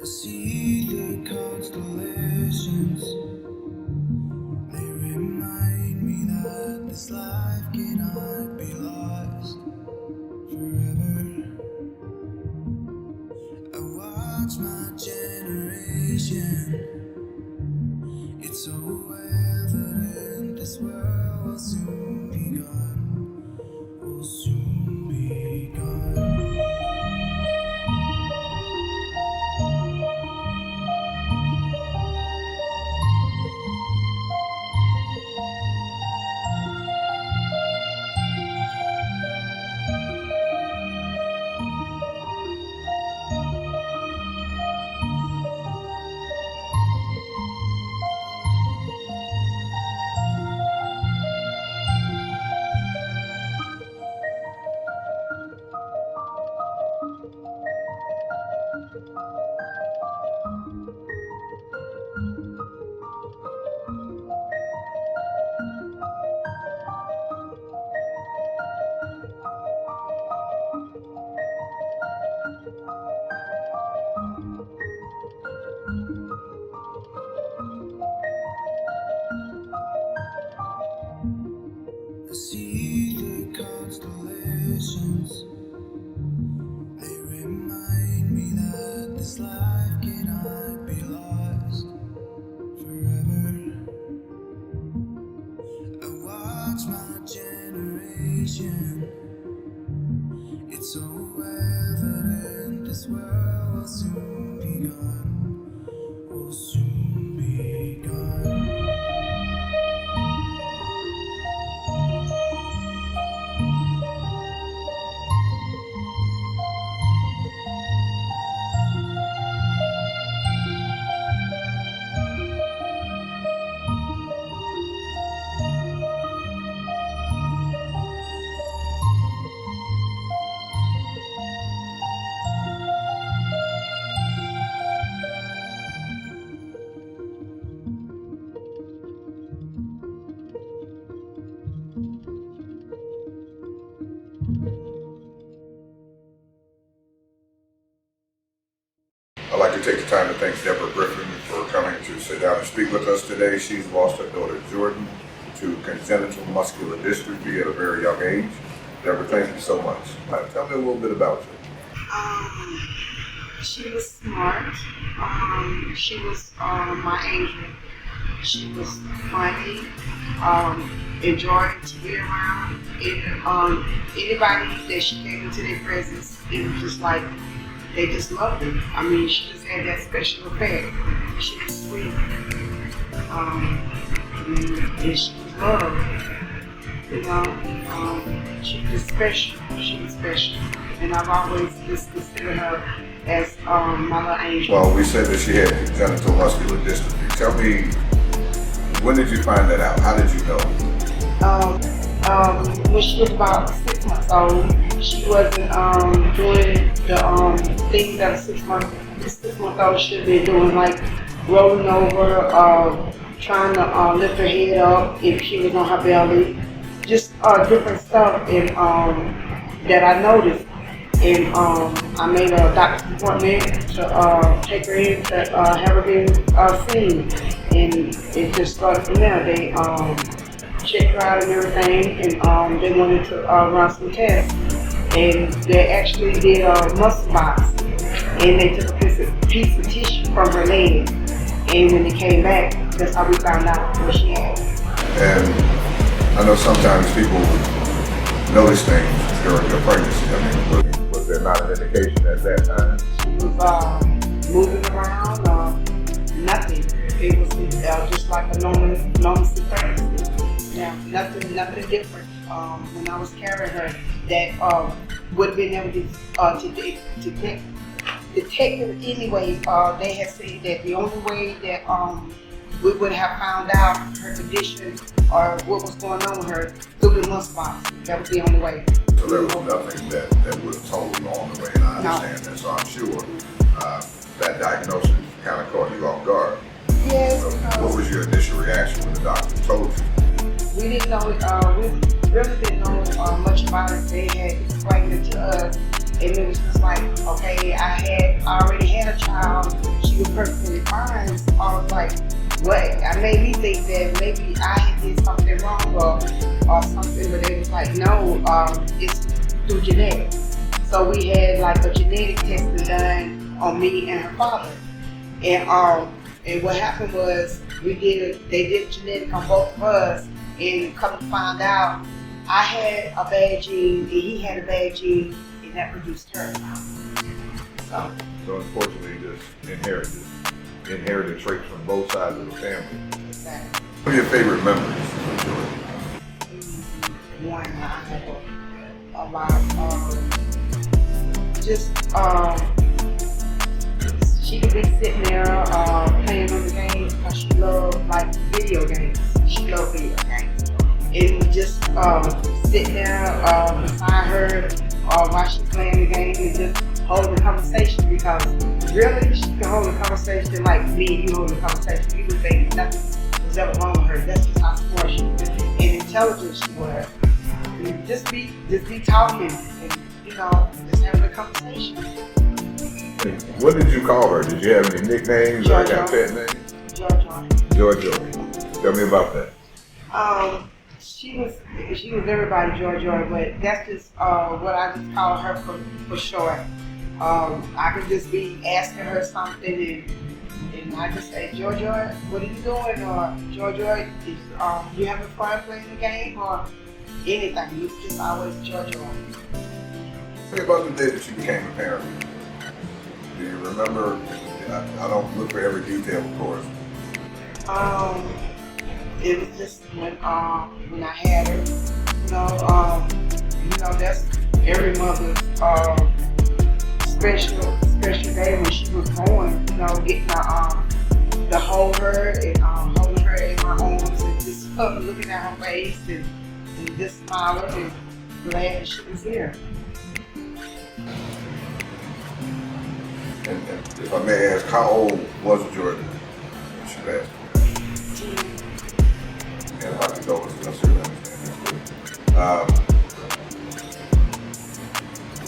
I see the constellations. They remind me that this life cannot be lost forever. I watch my generation. It's so evident this world will soon be gone. Will soon be gone. I see the constellations. They remind me that this life cannot be lost forever. I watch my generation. It's so evident this world will soon be gone. Will soon be gone. I'd like to take the time to thank Deborah Griffin for coming to sit down and speak with us today. She's lost her daughter Jordan to congenital muscular dystrophy at a very young age. Deborah, thank you so much. Tell me a little bit about you. She was smart. She was my angel. She was funny, enjoyed to be around. Anybody that she came into their presence, it was just like they just loved her. I mean, she just had that special effect. She was sweet, and she was loved. You know, she was special. She was special, and I've always just considered her as my little angel. Well, we said that she had congenital muscular dystrophy. Tell me, when did you find that out? How did you know? When she was about 6 months old, she wasn't doing the things that a 6-month-old should be doing, like rolling over, trying to lift her head up if she was on her belly, just different stuff and that I noticed. And I made a doctor's appointment to take her in to have her been seen, and it just started from there. They checked her out and everything, and they wanted to run some tests, and they actually did a muscle box, and they took a piece of tissue from her leg, and when they came back, that's how we found out what she had. And I know sometimes people notice things during their pregnancy. I mean, was there not an indication at that time? She was moving around, nothing. It was just like a normal pregnancy. Yeah, nothing different. When I was carrying her, that would have been able to detect it anyway. They had said that the only way that we would have found out her condition or what was going on with her through the muscle box. That was the only way. So there was nothing that would have told along the way, and I understand that. So I'm sure that diagnosis kind of caught you off guard. Yes. So what was your initial reaction when the doctor told you? We didn't know, we really didn't know much about it. They had explained it to us, and it was just like, okay, I already had a child, was perfectly fine. So I was like, what? I made me think that maybe I did something wrong or something, but they was like, no, it's through genetics. So we had like a genetic testing done on me and her father. And what happened was they did genetic on both of us, and come to find out I had a bad gene and he had a bad gene, and that produced her. So unfortunately, you just inherited traits from both sides of the family. Exactly. What are your favorite memories of Jordan? One, I have a lot. She could be sitting there playing on the games because she loved like video games. She loved video games. And just sitting there beside her while she's playing the game and just holding a conversation, because really she can hold a conversation like me and you holding a conversation. You would think nothing was ever wrong with her. That's just how smart she was and intelligent she was. And just be talking and just having a conversation. What did you call her? Did you have any nicknames or a pet name? Jojo. Tell me about that. She was everybody Jojo, but that's just what I just call her for short. I could just be asking her something and I just say, Jojo, what are you doing? Or Jojo, you having fun playing the game? Or anything. You just always Jojo. Tell me about the day that you became a parent. Do you remember? I don't look for every detail, of course. It was just when I had her. That's every mother's special day when she was born. Getting to hold her and holding her in my arms and just looking at her face and just smiling and glad that she was here. And if I may ask, how old was Jordan when she passed? And how condolences, I certainly understand that.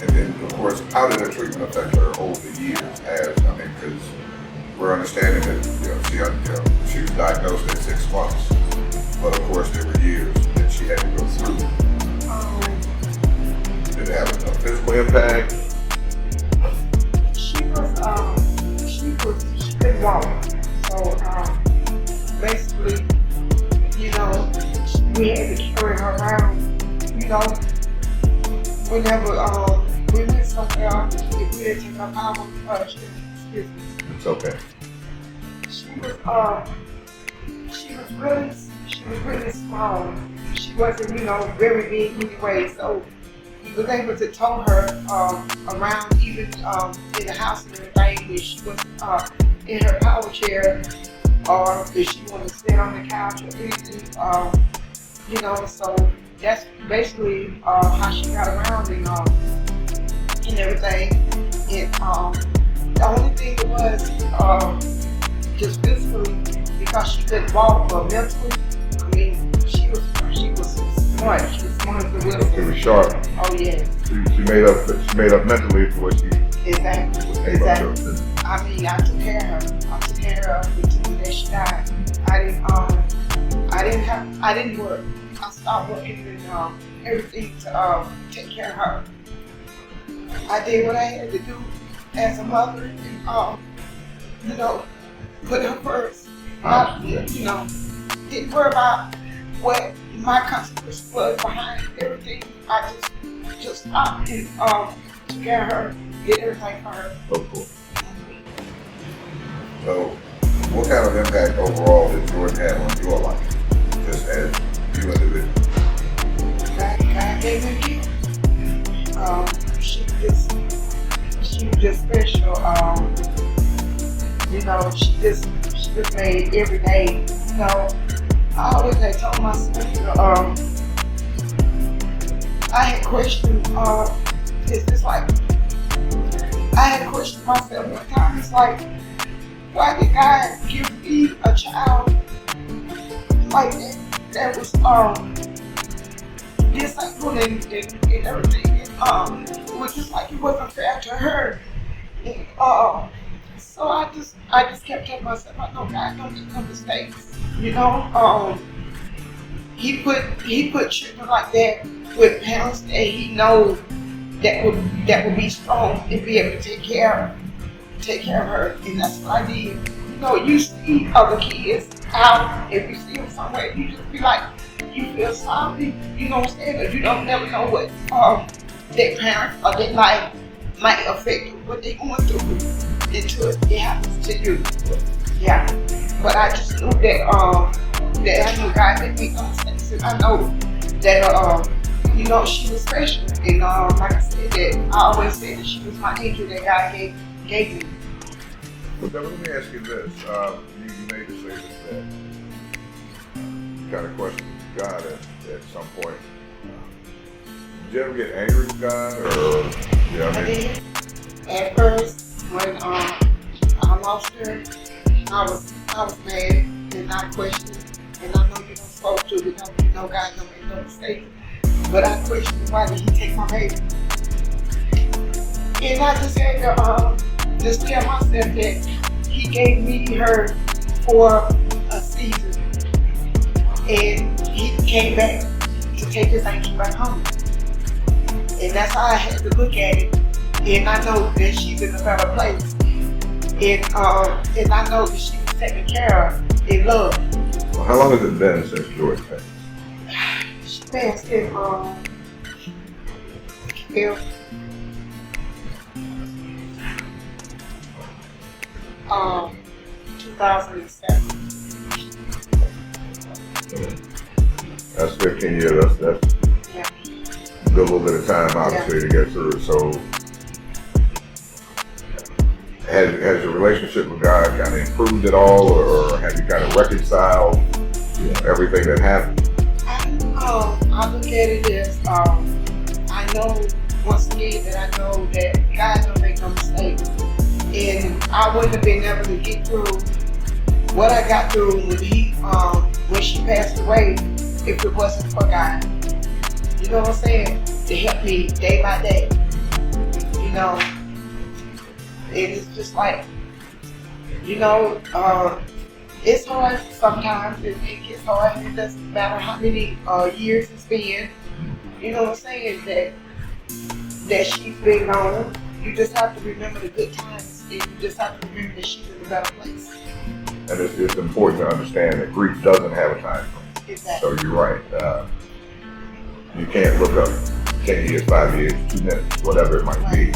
And then, of course, how did her treatment affect her over the years? Because we're understanding that she was diagnosed at 6 months, but of course there were years that she had to go through. Did it have a physical impact? She couldn't walk. So basically, we had to carry her around. Whenever we went somewhere, if we didn't take her power, excuse me. It's okay. She was really small. She wasn't, very big anyway. So we was able to tow her around, even in the house and everything, when she was in her power chair, or if she wanted to sit on the couch or anything, So that's basically how she got around and everything. And the only thing it was just physically, because she couldn't walk, but mentally, she was smart. She was smart as a whistle. She was sharp. Oh yeah. She made up mentally for what she. Exactly. I took care of her. I took care of her until the day she died. I didn't work. I stopped working and everything to take care of her. I did what I had to do as a mother and put her first. Didn't worry about what my consequence was behind everything. I just stopped and took care of her, did everything for her. Of course. So, what kind of impact overall did Jordan have on your life, just as you individual? God gave me a gift. She was just special. She just made every day. I always had told myself, I had questioned. It's just like I had questioned myself one time. It's like, why did God give me a child like that? That was disabled and everything. It was just like it wasn't fair to her. And, so I I just kept telling myself, I know God don't make no mistakes. He put children like that with parents that he knows that would be strong and be able to take care of her, and that's what I did. You see other kids out, if you see them somewhere, you just be like, you feel sorry, you know what I'm saying? Because you don't never know what their parents or their life might affect what they're going through until it happens to you. Yeah. But I just knew that I knew God didn't make no mistakes, and I know that she was special. And like I said, that I always said that she was my angel that God gave me. Well, Deborah, let me ask you this. You made the statement that you kind of questioned God at some point. Did you ever get angry with God, or I did. At first, when I lost her, I was mad and I questioned, and I know you're not supposed to because God don't make no mistakes. But I questioned, why did he take my baby? And I just had to just tell myself that he gave me her for a season, and he came back to take his angel back home. And that's how I had to look at it. And I know that she's in a better place. And I know that she was taken care of and loved. Well, how long has it been since Jordan passed? She passed in 2007. That's 15 years. That's Yeah. a good little bit of time, obviously, to get through. So, has your relationship with God kind of improved at all, or have you kind of reconciled everything that happened? I look at it as I know once again that I know that God don't make no mistakes, and I wouldn't have been able to get through what I got through when she passed away if it wasn't for God. You know what I'm saying? To help me day by day. And it's just like, it's hard sometimes. It gets hard. It doesn't matter how many years it's been. You know what I'm saying? That she's been gone. You just have to remember the good times, and you just have to remember that she's in a better place. And it's important to understand that grief doesn't have a time frame. Exactly. So you're right. You can't look up 10 years, 5 years, 2 minutes, whatever it might be,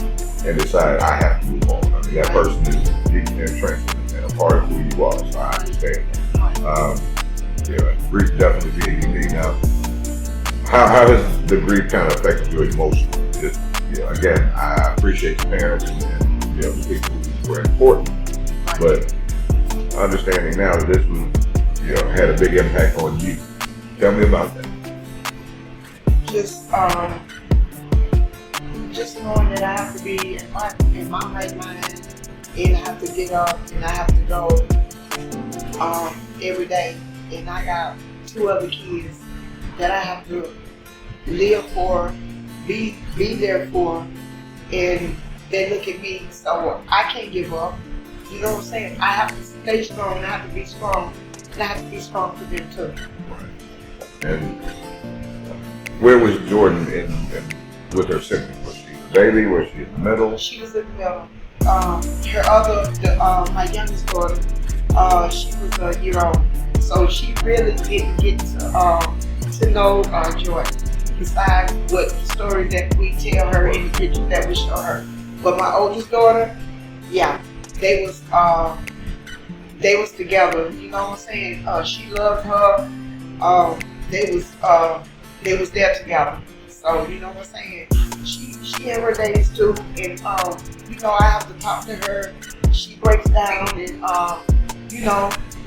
and decide I have to move on. I mean, that person is deeply entrenched and a part of who you are, so I understand. Grief definitely being unique. Now, how has the grief kind of affected you emotionally? Just, again, I appreciate the parents and the people who were important, but understanding now that this was, had a big impact on you. Tell me about that. Just knowing that I have to be in my right mind, and I have to get up and I have to go every day, and I got 2 other kids that I have to live for, be there for, and they look at me, so I can't give up. You know what I'm saying? I have to stay strong, and I have to be strong, and I have to be strong for them too. And where was Jordan with her siblings? Was she a baby? Was she in the middle? She was in the middle. My youngest daughter, she was a year old, so she really didn't get to know Jordan. Besides what the story that we tell her in the picture that we show her. But my oldest daughter, yeah, they was together. You know what I'm saying? She loved her. They was there together. So you know what I'm saying? She had her days too, and I have to talk to her. She breaks down, and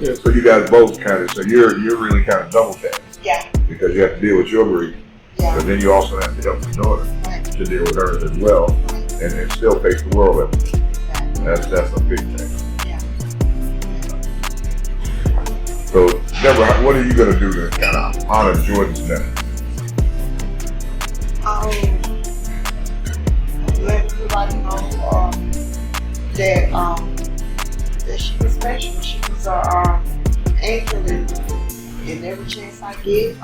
Yeah, so you guys both kind of, so you're really kind of double tasked. Yeah. Because you have to deal with your grief, but then you also have to help your daughter to deal with hers as well, and still face the world at it. That's a big thing. Yeah. So, Deborah, what are you going to do to kind of honor Jordan's memory? Let everybody know special. She was a angel, and every chance I get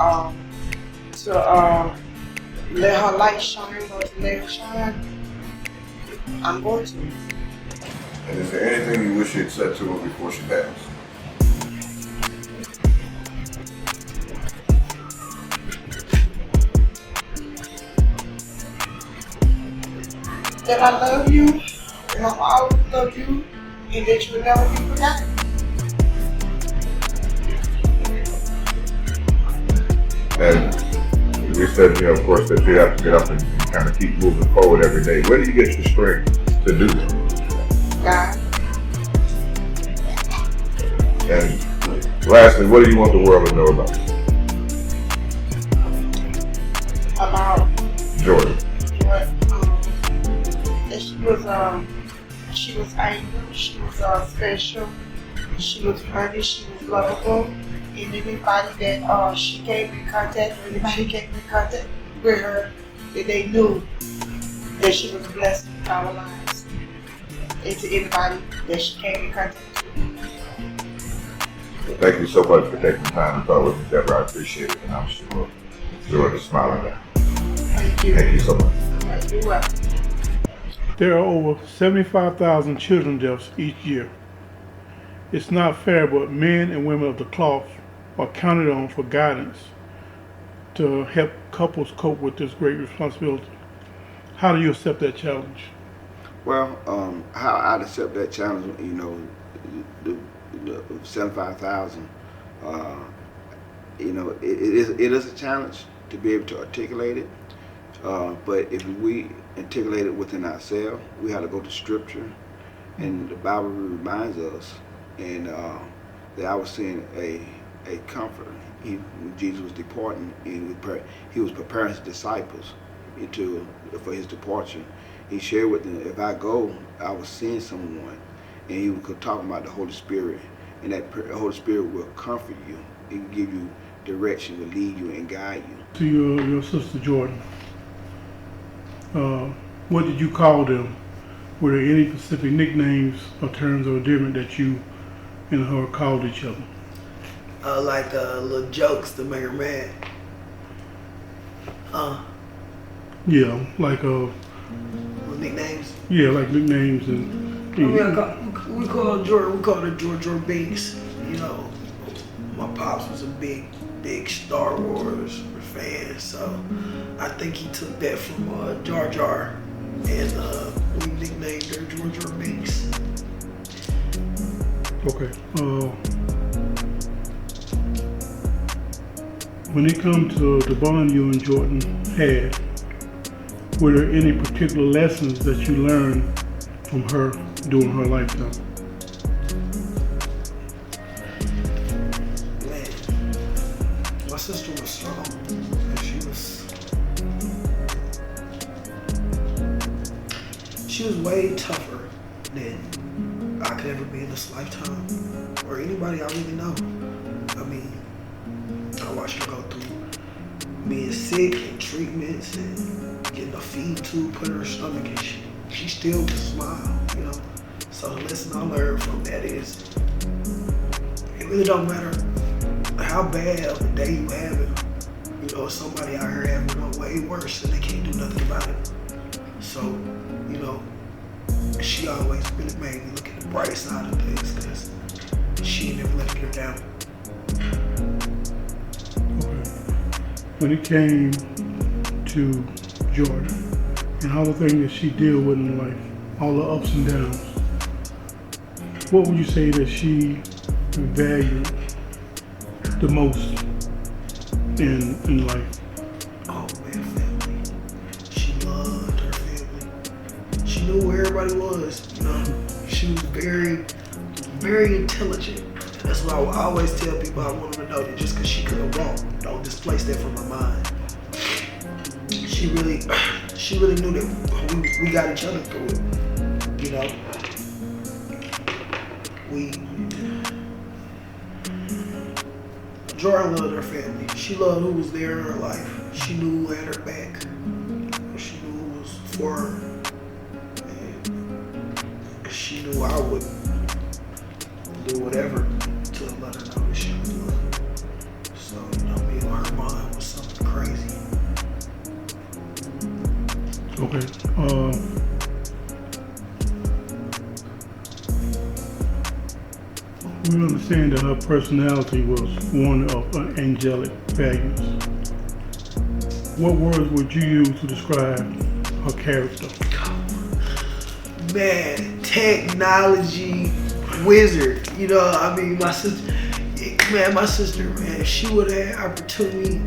to let her light shine or to let her shine, I'm going to. And is there anything you wish you had said to her before she passed? That I love you, and I'll always love you, and that you will never be forgotten. And we said, of course, that you have to get up and kind of keep moving forward every day. Where do you get the strength to do that? God. And lastly, what do you want the world to know about Jordan? That she was angry, she was special, she was funny, she was lovable, and anybody that she came in contact, or anybody came in contact with her, that they knew that she was a blessing in our lives, and to anybody that she came in contact with. Well, thank you so much for taking the time to talk with me, Deborah. I appreciate it, and I'm sure Jordan is smiling now. Thank you. Thank you so much. You're welcome. There are over 75,000 children deaths each year. It's not fair, but men and women of the cloth are counted on for guidance to help couples cope with this great responsibility. How do you accept that challenge? Well, how I'd accept that challenge, the 75,000, it is a challenge to be able to articulate it. But if we articulate it within ourselves, we have to go to Scripture, and the Bible reminds us, and that I was seeing a comforter. When Jesus was departing, he was preparing his disciples for his departure. He shared with them, if I go, I will send someone, and he was talking about the Holy Spirit, and that Holy Spirit will comfort you, it will give you direction, will lead you and guide you. To your sister Jordan, what did you call them? Were there any specific nicknames or terms of endearment that you and her called each other? Like little jokes to make her mad. Yeah, like Nicknames. yeah, like nicknames and. We call her George Binks. My pops was a big Star Wars fan, so I think he took that from Jar Jar, and we nicknamed her George Binks. Okay. When it comes to the bond you and Jordan had, were there any particular lessons that you learned from her during her lifetime? Man, my sister was strong. She was way tougher than I could ever be in this lifetime, or anybody I really know. I mean, I watched her go through being sick and treatments and getting a feed tube put in her stomach, and she still would smile, So the lesson I learned from that is, it really don't matter how bad of a day you having. Somebody out here having one way worse and they can't do nothing about it. So, she always really made me look at the bright side of things, because she never let me get her down. Okay. When it came to Jordan and all the things that she dealt with in life, all the ups and downs, what would you say that she valued the most in life? Oh man, family. She loved her family. She knew where everybody was, She was very, very intelligent. And that's what I would always tell people. I want them to know that just because she couldn't walk, don't displace that from her mind. She really knew that we got each other through it. Jordan loved her family. She loved who was there in her life. She knew who had her back. She knew who was for her. And she knew I would do whatever to let her know that she was loved. So, you know, being on her mind was something crazy. Okay. We understand that her personality was one of angelic values. What words would you use to describe her character? Man, technology wizard. You know, I mean, my sister, man, if she would have had opportunity,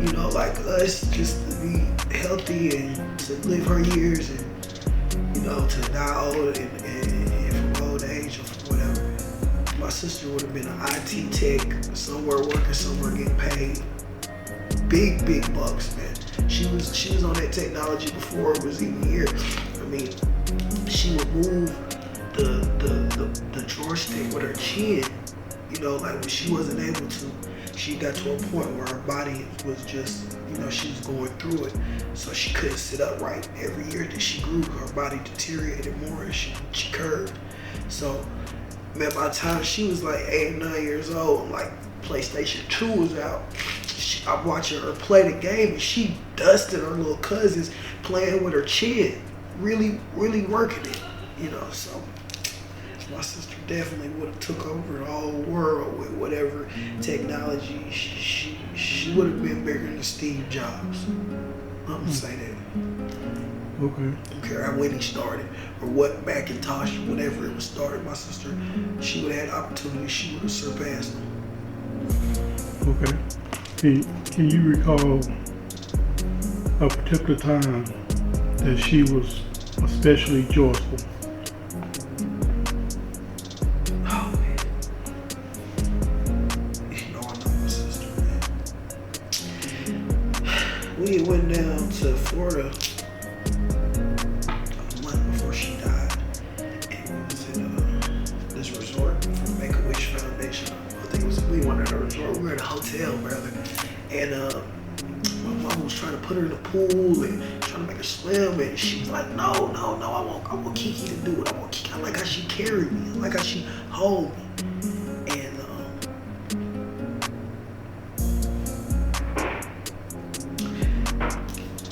you know, like us, just to be healthy and to live her years and, you know, to die old and from old age or from whatever, my sister would have been an IT tech, somewhere working, somewhere getting paid big bucks, man. She was on that technology before it was even here. I mean, she would move the joystick with her chin. You know, like when she wasn't able to, she got to a point where her body was just, you know, she was going through it. So she couldn't sit upright. Every year that she grew, her body deteriorated more and she curved. So, man, by the time she was like 8 or 9 years old, like PlayStation 2 was out, I'm watching her play the game and she dusted her little cousins playing with her chin, really working it, you know. So my sister definitely would have took over the whole world with whatever technology. She would have been bigger than Steve Jobs. I'm gonna say that. Okay. I don't care when he started or what Macintosh, whenever it was started, my sister, she would have had opportunity, she would have surpassed him. Okay. Can you recall a particular time that she was especially joyful? Oh man. You know I know my sister, man. We went down to Florida a month before she died. And we was in this resort from Make-A-Wish Foundation. I think it was, we went to a resort. We were in a hotel, rather. And my mom was trying to put her in the pool and trying to make her swim, and she was like, no, I want Kiki to do it. I want Kiki. I like how she carried me. I like how she hold me. And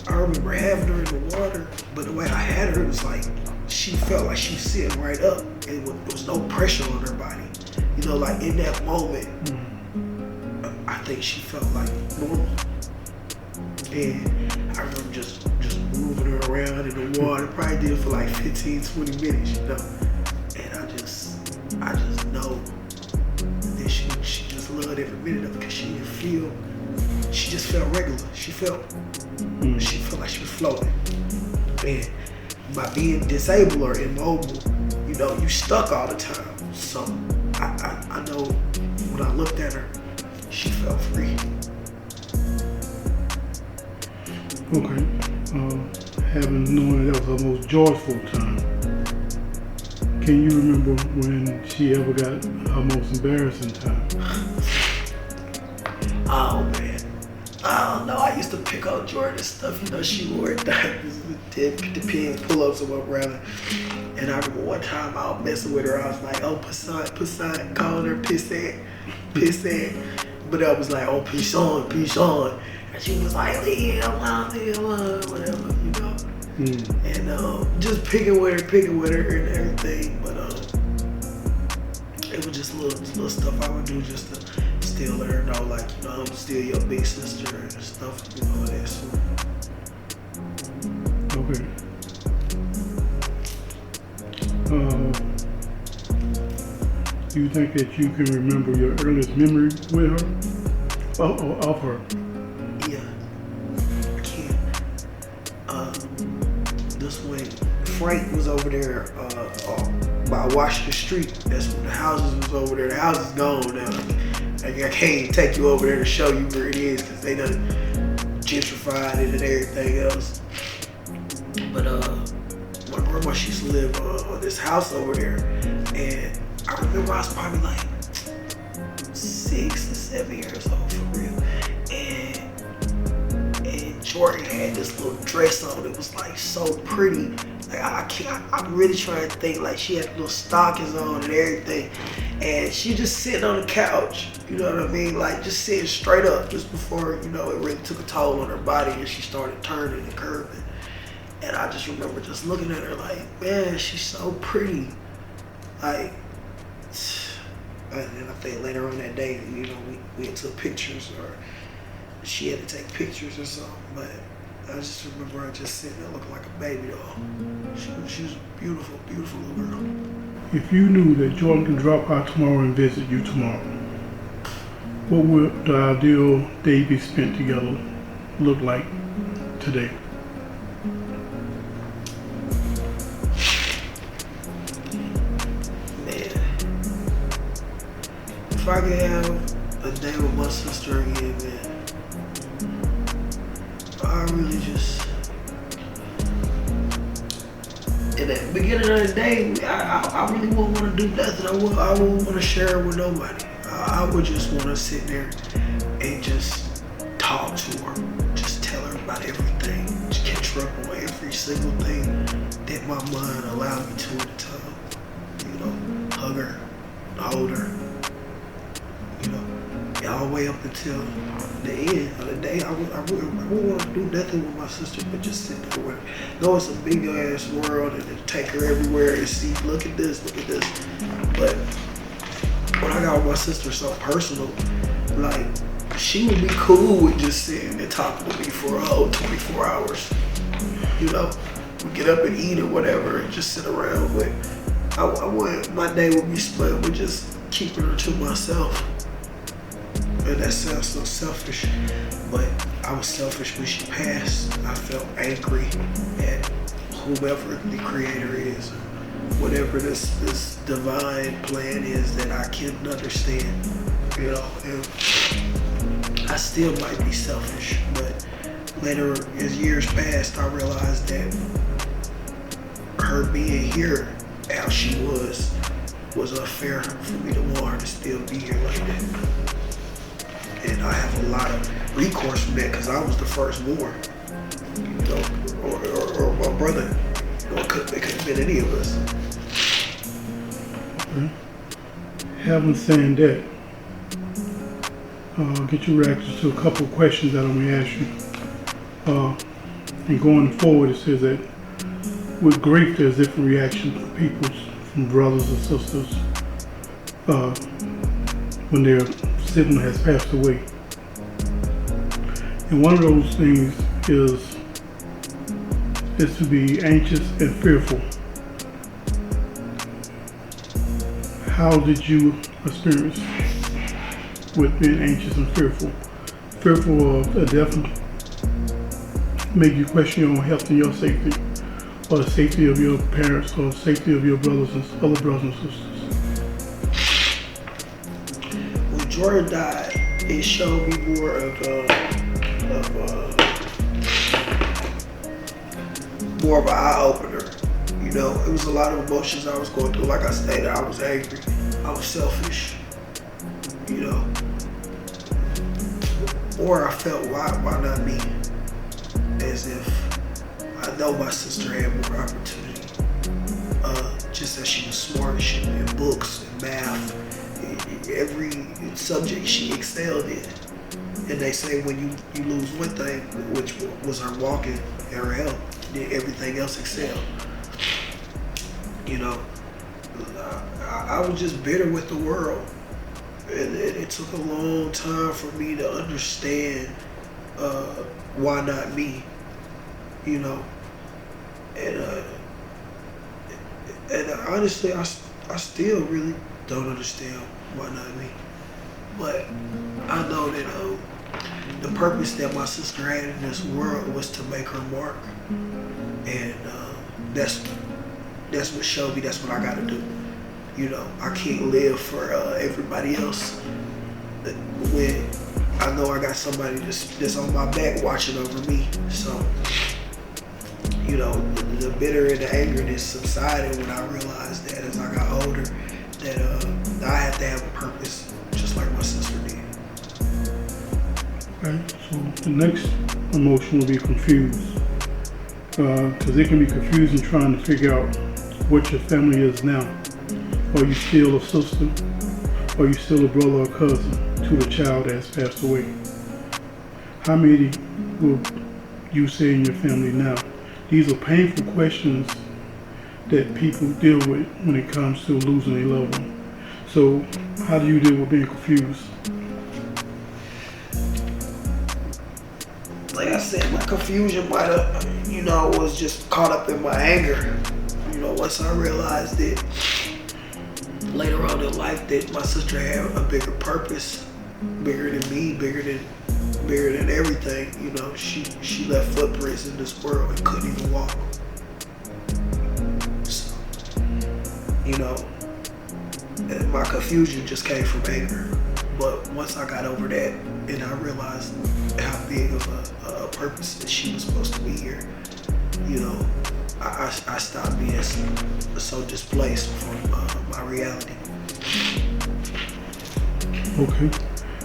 I remember having her in the water, but the way I had her, it was like she felt like she was sitting right up, and there was no pressure on her body. You know, like in that moment, I think she felt like normal. And I remember just moving her around in the water. Probably did it for like 15, 20 minutes, you know. And I just know that she just loved every minute of it because she didn't feel, she just felt regular. She felt like she was floating. And by being disabled or immobile, you know, you stuck all the time. So I know when I looked at her, she felt free. Okay. Having known that was her most joyful time, can you remember when she ever got her most embarrassing time? Oh man, I don't know. I used to pick on Jordan stuff. You know, she wore diapers, did the pin pull-ups or whatever. And I remember one time I was messing with her. I was like, oh, Poussin, calling her pissant. But I was like, oh, Pichon. And she was like, leave him alone, whatever, you know. And just picking with her and everything. But it was just little stuff I would do just to still let her know, like, you know, I'm still your big sister and stuff, you know, that sort. Okay. Do you think that you can remember your earliest memory with her? Of her? Yeah, I can. This way, Frank was over there by Washington Street. That's when the houses was over there. The house is gone now. Like, I can't take you over there to show you where it is because they done gentrified it and everything else. But my grandma, she used to live on this house over there, and I remember I was probably like 6 or 7 years old for real, and Jordan had this little dress on. It was like so pretty. Like I'm really trying to think, like she had little stockings on and everything, And she just sitting on the couch, you know what I mean? Like just sitting straight up just before, you know, it really took a toll on her body and she started turning and curving. And I just remember just looking at her like, man, she's so pretty. Like, and then I think later on that day, you know, we took pictures or she had to take pictures or something. But I just remember her just sitting there looking like a baby doll. She was a beautiful, beautiful little girl. If you knew that Jordan can drop out tomorrow and visit you tomorrow, what would the ideal day be spent together look like today? Man, if I could have a day with my sister again, man, I really just, in the beginning of the day, I really wouldn't want to do nothing. I wouldn't want to share it with nobody. I would just want to sit there and just talk to her, just tell her about everything, just catch her up on every single thing that my mind allowed me to at the time. You know, hug her, hold her, you know, all the way up until the end of the day. I wouldn't want to do nothing with my sister but just sit there with her. Though it's a big ass world and take her everywhere and see, look at this. But when I got with my sister so personal, like, she would be cool with just sitting and talking to me for a whole 24 hours. You know, we get up and eat or whatever and just sit around. But I want my day would be split with just keeping her to myself. And that sounds so selfish, but I was selfish when she passed. I felt angry at whoever the creator is, whatever this divine plan is that I can't understand, you know. And I still might be selfish, but later as years passed, I realized that her being here, how she was unfair for me to want her to still be here like that. And I have a lot of recourse from that because I was the firstborn, you know, or my brother. You know, it couldn't have been any of us. Okay. Having said that, get your reactions to a couple of questions that I'm going to ask you. And going forward, it says that with grief, there's different reactions from people, from brothers and sisters, when their sibling has passed away. And one of those things is to be anxious and fearful. How did you experience with being anxious and fearful? Fearful of a death make you question your own health and your safety, or the safety of your parents, or the safety of your brothers and other brothers and sisters? When Jordan died, it showed me more of an eye-opener. You know, it was a lot of emotions I was going through. Like I stated, I was angry, I was selfish, you know. Or I felt, why not me? As if I know my sister had more opportunity. Just as she was smart, she in books and math, every subject she excelled in. And they say when you lose one thing, which was her walking and her health, then everything else excelled. You know, I was just bitter with the world. And it took a long time for me to understand why not me, you know. And honestly, I still really don't understand why not me. But I know that the purpose that my sister had in this world was to make her mark. And that's what showed me that's what I gotta do. You know, I can't live for everybody else when I know I got somebody that's on my back watching over me. So, you know, the bitter and the angerness subsided when I realized that as I got older, that I had to have a purpose, just like my sister did. Okay, so the next emotion will be confused. Because it can be confusing trying to figure out what your family is now. Are you still a sister? Are you still a brother or cousin to the child that has passed away? How many will you say in your family now? These are painful questions that people deal with when it comes to losing a loved one. So how do you deal with being confused? Like I said, my confusion might have, was just caught up in my anger. Once I realized that later on in life that my sister had a bigger purpose, bigger than me, bigger than everything. She left footprints in this world and couldn't even walk. So, and my confusion just came from anger. But once I got over that and I realized how big of a purpose that she was supposed to be here, I stopped being so displaced from my reality. Okay.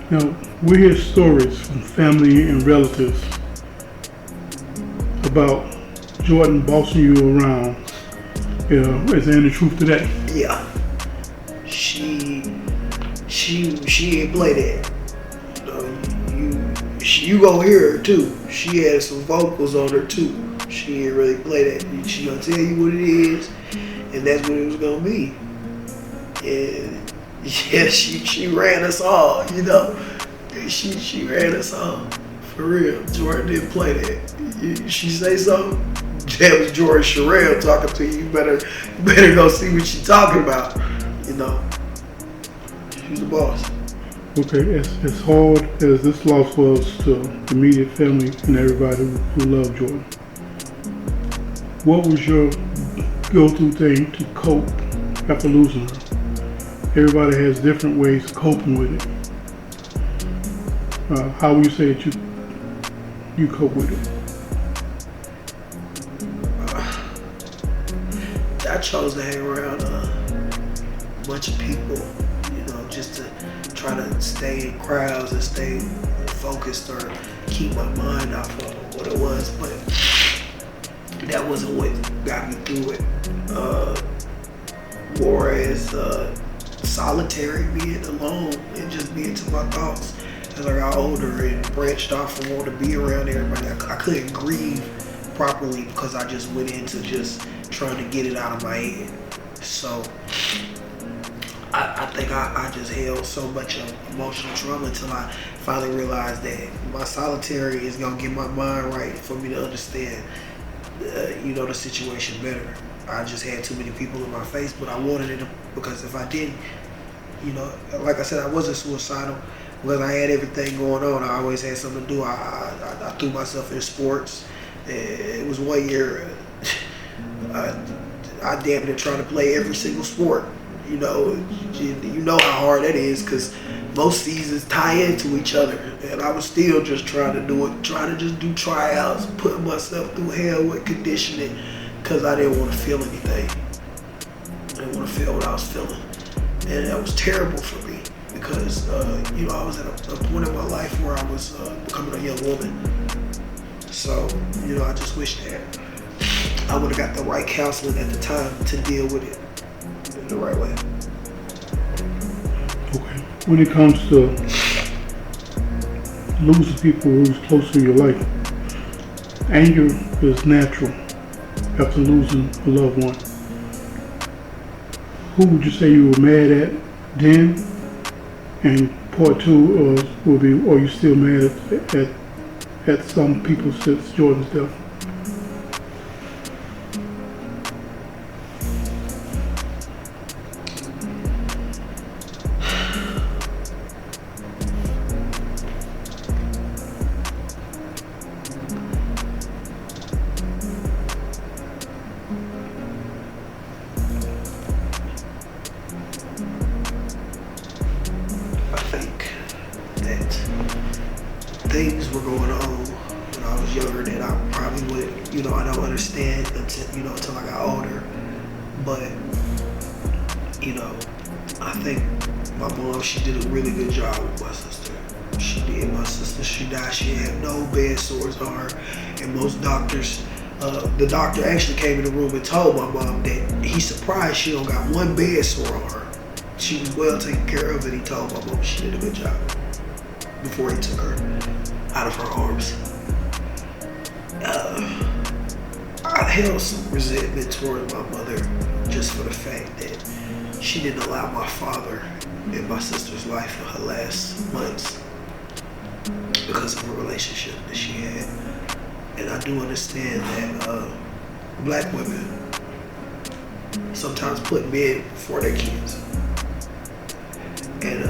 Now, we hear stories from family and relatives about Jordan bossing you around. Is there any truth to that? Yeah. She ain't play that. You gonna hear her too. She had some vocals on her too. She ain't really play that. She gonna tell you what it is, and that's what it was gonna be. And yeah, she ran us all. She ran us all for real. Jordan didn't play that. She say something. That was Jordan Sherrill talking to you. You better go see what she talking about. She's the boss. Okay, as hard as this loss was to the immediate family and everybody who loved Jordan, what was your go-to thing to cope after losing her? Everybody has different ways of coping with it. How would you say that you cope with it? I chose to hang around a bunch of people, just to try to stay in crowds and stay focused or keep my mind off of what it was, but that wasn't what got me through it. Whereas solitary, being alone and just being to my thoughts as I got older and branched off and wanted to be around everybody, I couldn't grieve properly because I just went into just trying to get it out of my head. So I think I just held so much of emotional trauma until I finally realized that my solitary is gonna get my mind right for me to understand, the situation better. I just had too many people in my face, but I wanted it because if I didn't, like I said, I wasn't suicidal because I had everything going on. I always had something to do. I threw myself in sports. It was one year I damn near trying to play every single sport. You know how hard that is because most seasons tie into each other, and I was still just trying to do it, trying to just do tryouts, putting myself through hell with conditioning because I didn't want to feel anything. I didn't want to feel what I was feeling, and that was terrible for me because I was at a point in my life where I was becoming a young woman. So I just wish that I would have got the right counseling at the time to deal with it in the right way. Okay. When it comes to losing people who's close to your life, anger is natural after losing a loved one. Who would you say you were mad at then? And part two will be, are you still mad at some people since Jordan's death? Things were going on when I was younger that I probably would, I don't understand until I got older. But, I think my mom, she did a really good job with my sister. She did. My sister, she died. She had no bed sores on her. And most doctors, the doctor actually came in the room and told my mom that he's surprised she don't got one bed sore on her. she was well taken care of, and he told my mom she did a good job before he took her out of her arms. I held some resentment toward my mother just for the fact that she didn't allow my father in my sister's life in her last months because of a relationship that she had. And I do understand that black women sometimes put men before their kids. And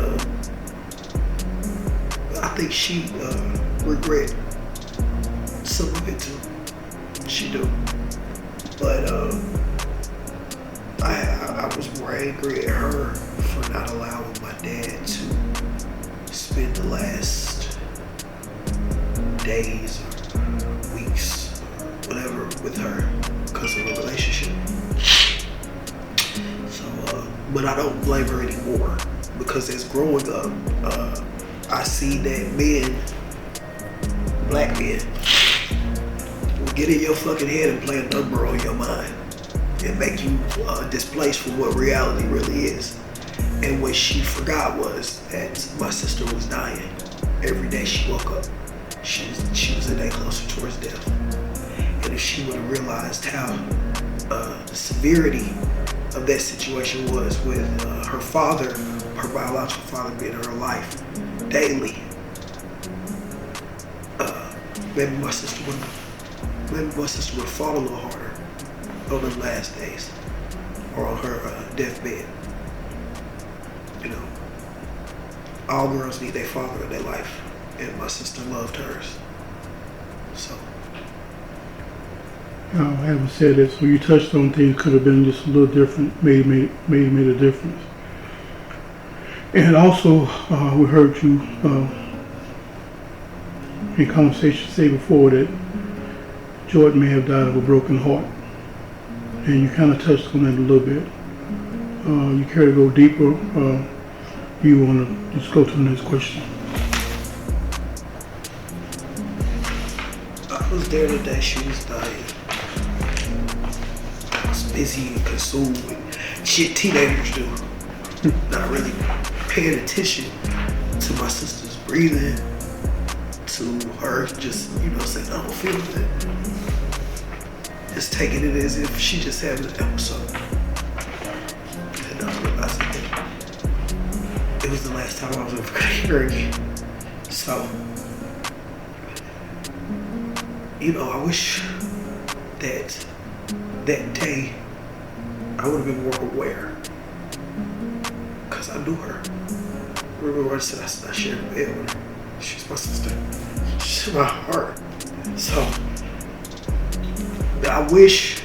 I think she regret some of it too. She do. But I was more angry at her for not allowing my dad to spend the last days or weeks or whatever with her because of a relationship. So, but I don't blame her anymore because as growing up, I see that men, black men, will get in your fucking head and play a number on your mind and make you displaced from what reality really is. And what she forgot was that my sister was dying. Every day she woke up, she was a day closer towards death. And if she would have realized how the severity of that situation was with her father, her biological father being in her life daily, maybe my sister would have fought a little harder on the last days or on her deathbed. You know, all girls need their father in their life, and my sister loved hers. So. Having said that, so you touched on things could have been just a little different, made a difference. And also, we heard you in conversation say before that Jordan may have died of a broken heart. And you kind of touched on that a little bit. You care to go deeper? You want to just go to the next question? I was there the day she was dying. I was busy and consumed with shit teenagers do. Not really paying attention to my sister's breathing, to her just, saying, I don't feel good. Just taking it as if she just had an episode. And I realized that it was the last time I was ever gonna hear her again. So, I wish that day I would have been more aware. Because I knew her. Remember when I said I shared a bed with her? She's my sister. She's my heart. So, I wish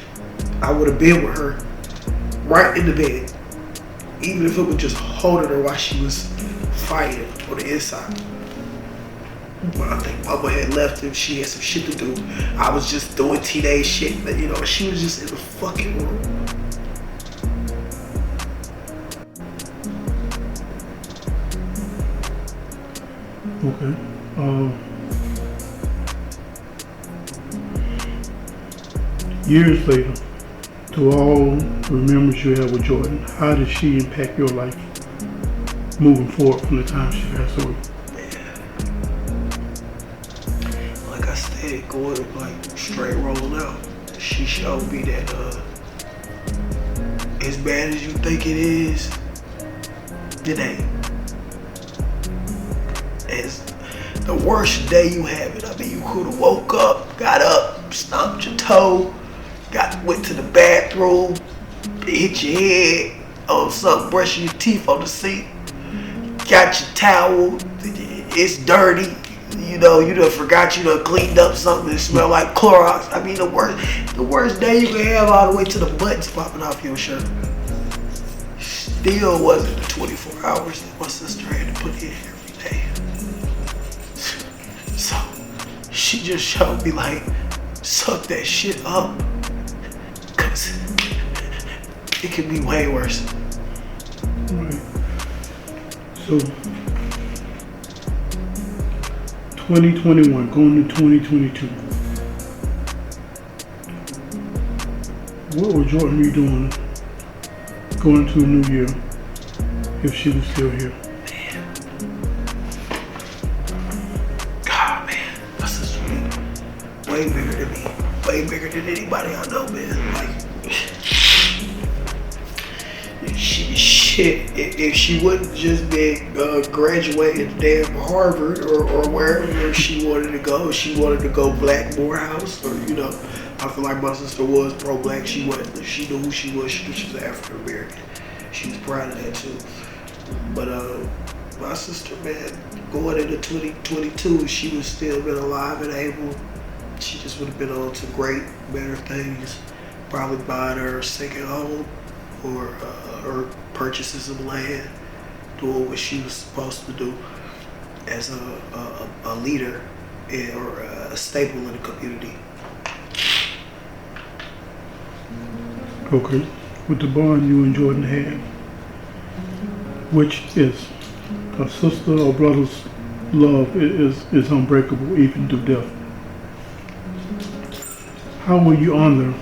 I would have been with her right in the bed. Even if it was just holding her while she was fighting on the inside. But I think Mama had left and she had some shit to do. I was just doing teenage shit, but she was just in the fucking room. Okay. Years later, to all the memories you have with Jordan, how did she impact your life moving forward from the time she passed away? Like I said, going like straight rolling out. She showed me that as bad as you think it is, it ain't. As the worst day you have it. I mean, you could have woke up, got up, stomped your toe, went to the bathroom, hit your head on something, brushing your teeth on the sink, got your towel, it's dirty, you done forgot you done cleaned up something that smelled like Clorox. I mean, the worst day you can have all the way to the buttons popping off your shirt. Still wasn't the 24 hours that my sister had to put in every day. So, she just showed me like, suck that shit up. Cause it could be way worse. Right. So, 2021, going to 2022. What would Jordan be doing going into a new year? if she was still here? God, man, my sister way bigger than me, way bigger than anybody I know, man. Like, if she wouldn't just be graduating damn Harvard or wherever she wanted to go, she wanted to go Black Morehouse, or you know, I feel like my sister was pro-black. She wasn't. She knew who she was. She knew she was African American. She was proud of that too. But my sister, man, going into 2022, she would still been alive and able. She just would have been on to great, better things. Probably buying her a second home or her purchasing some land, doing what she was supposed to do as a leader or a staple in the community. Okay, with the bond you and Jordan had, which is a sister or brother's love is unbreakable even through death. How will you honor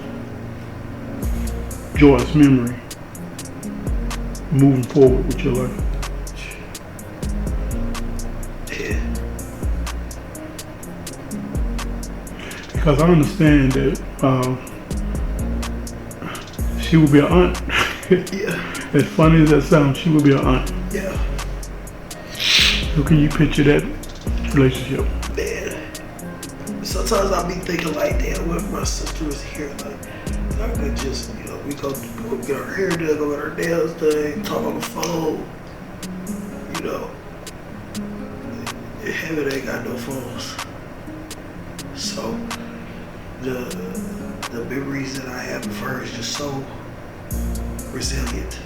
Jordan's memory moving forward with your life? Yeah. Because I understand that she will be an aunt. Yeah. As funny as that sounds, she will be an aunt. Yeah. So can you picture that relationship? Man, sometimes I be thinking like, damn, what if my sister was here? Like, I could just, you know, we go get our hair done, go get our nails done, talk on the phone. You know, heaven ain't got no phones. So the memories that I have of her is just so resilient.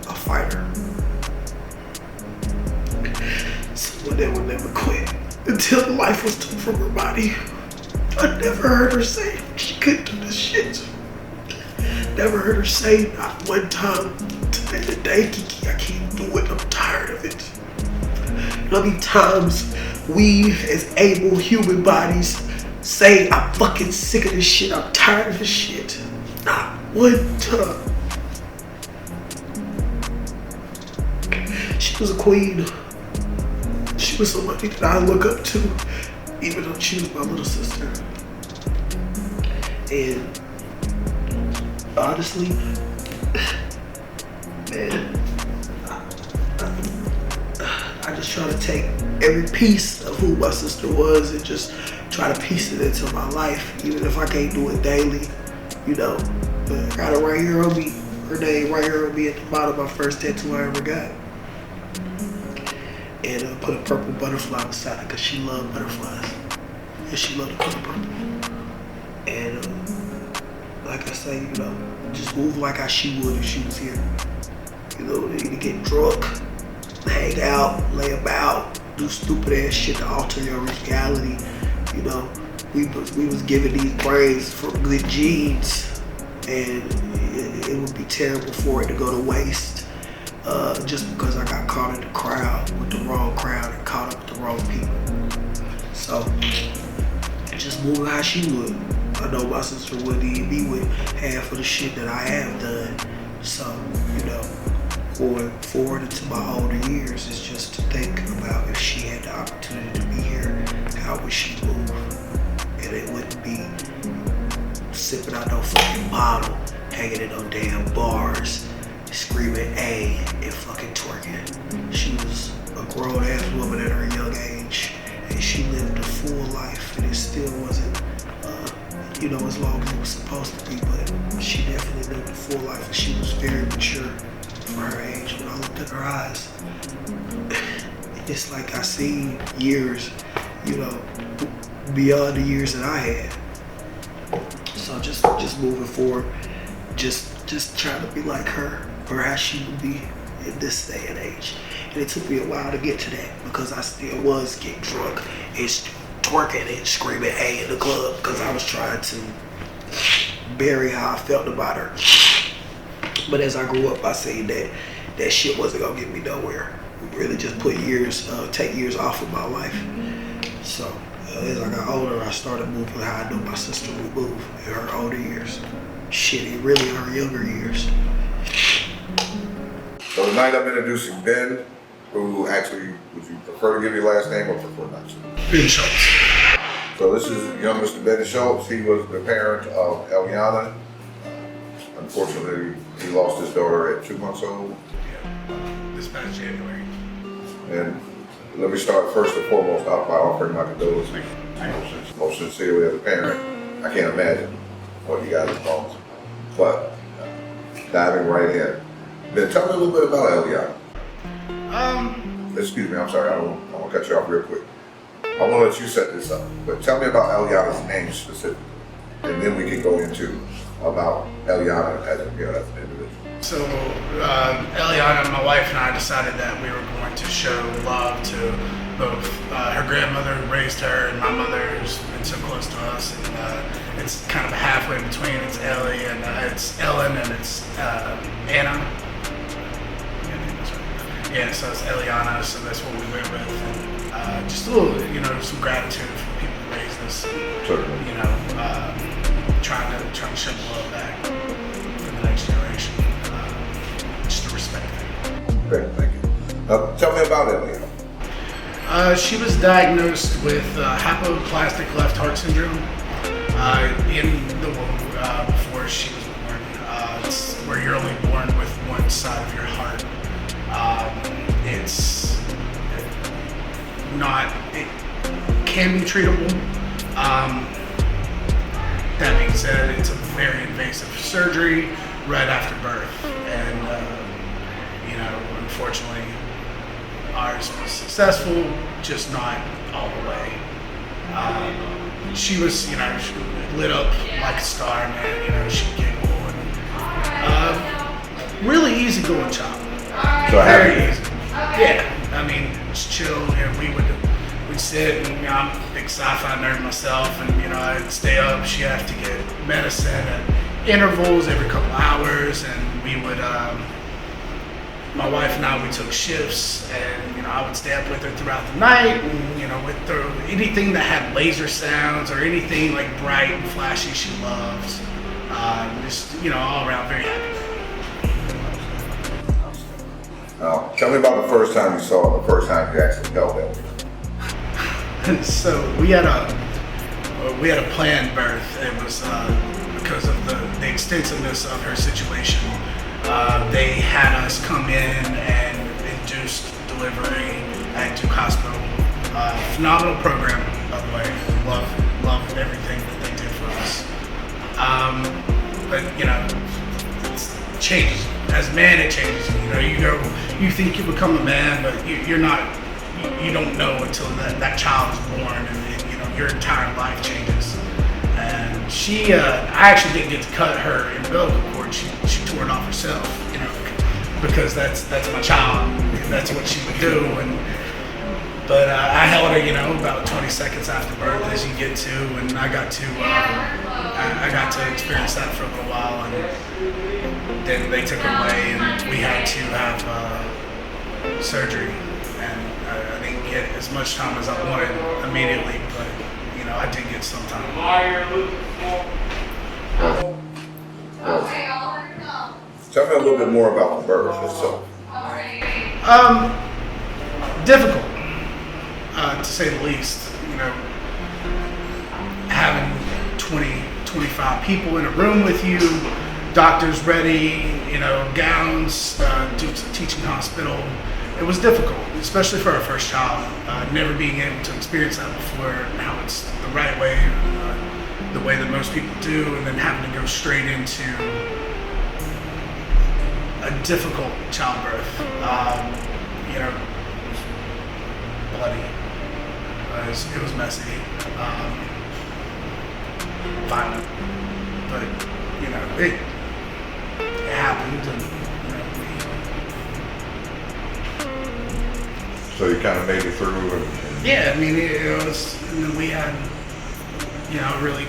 A fighter. Someone that would never quit until life was took from her body. I never heard her say she couldn't do this shit. Never heard her say not one time today, Kiki, I can't do it, I'm tired of it. How many times we as able human bodies say, I'm fucking sick of this shit, I'm tired of this shit. Not one time. She was a queen. She was somebody that I look up to, even though she was my little sister. And honestly, man, I just try to take every piece of who my sister was and just try to piece it into my life, even if I can't do it daily, you know. But I got it right here on me, her name right here on me at the bottom, my first tattoo I ever got. And put a purple butterfly beside it because she loved butterflies. And she loved the color purple. And like I say, you know, just move like how she would if she was here. You know, either get drunk, hang out, lay about, do stupid ass shit to alter your reality. You know, we was given these brains from good genes, and it would be terrible for it to go to waste. Just because I got caught in the crowd with the wrong crowd and caught up with the wrong people. So, just move how she would. I know my sister wouldn't even be with half of the shit that I have done. So, you know, going forward into my older years is just to think about if she had the opportunity to be here, how would she move? And it wouldn't be sipping out no fucking bottle, hanging in no damn bars, screaming A and fucking twerking. She was a grown ass woman at her young age, and she lived a full life, and it still wasn't, you know, as long as it was supposed to be, but she definitely lived a full life, and she was very mature for her age. When I looked at her eyes, it's like I seen years, you know, beyond the years that I had. So just moving forward, just trying to be like her, or how she would be in this day and age. And it took me a while to get to that because I still was getting drunk and twerking and screaming A in the club because I was trying to bury how I felt about her. But as I grew up, I seen that shit wasn't gonna get me nowhere. It really just put take years off of my life. So as I got older, I started moving how I knew my sister would move in her older years. Shit, in really her younger years. So tonight I'm introducing Ben, who actually, would you prefer to give your last name or prefer not to? Ben Schultz. So this is young Mr. Ben Schultz. He was the parent of Eliana. Unfortunately, he lost his daughter at 2 months old. This past January. And let me start first and foremost out by offering my condolences. Most sincerely as a parent, I can't imagine what you guys have gone through. But diving right in. Ben, tell me a little bit about Eliana. Excuse me, I'm sorry, I want to cut you off real quick. I want to let you set this up, but tell me about Eliana's name specifically, and then we can go into about Eliana as an individual. So Eliana, my wife, and I decided that we were going to show love to both her grandmother who raised her and my mother who's been so close to us. And it's kind of a halfway between. It's Ellie and it's Ellen and it's Anna. Yeah, so it's Eliana, so that's what we went with. And, just a little, some gratitude for the people who raised us. Certainly. Trying to show love back for the next generation. Just to respect them. Great, thank you. Tell me about Eliana. She was diagnosed with hypoplastic left heart syndrome in the womb before she was born. It's where you're only born with one side of your heart. It's not, it can be treatable. That being said, it's a very invasive surgery right after birth. And, unfortunately, ours was successful, just not all the way. She was, she lit up like a star, man. She giggled and really easygoing child. So Very easy. Yeah, just chill. We'd sit and I'm a big sci-fi nerd myself, and I'd stay up. She'd have to get medicine at intervals every couple hours, and we would. My wife and I, we took shifts, and I would stay up with her throughout the night, and with her, anything that had laser sounds or anything like bright and flashy, she loved. Just all around very happy. Now, tell me about the first time you saw her, the first time you actually held Eliana. So we had a planned birth. It was because of the extensiveness of her situation. They had us come in and induced delivery at Duke Hospital. Phenomenal program, by the way. Loved everything that they did for us. But it changes. As a man, it changes. You think you become a man, but you're not. You don't know until that child is born, and your entire life changes. And she, I actually didn't get to cut her umbilical cord. She tore it off herself, because that's my child. That's what she would do. But I held her, about 20 seconds after birth, as you get to, and I got to experience that for a little while, and then they took her away, and we had to have surgery. And I didn't get as much time as I wanted immediately, but I did get some time. Tell me a little bit more about the birth itself. Difficult, to say the least. Having 20, 25 people in a room with you, doctors ready, gowns, Duke's a teaching hospital. It was difficult, especially for our first child, never being able to experience that before, how it's the right way, the way that most people do, and then having to go straight into a difficult childbirth. Bloody. It was messy, violent, but it happened, and So you kind of made it through, and yeah, it was. And then we had, a really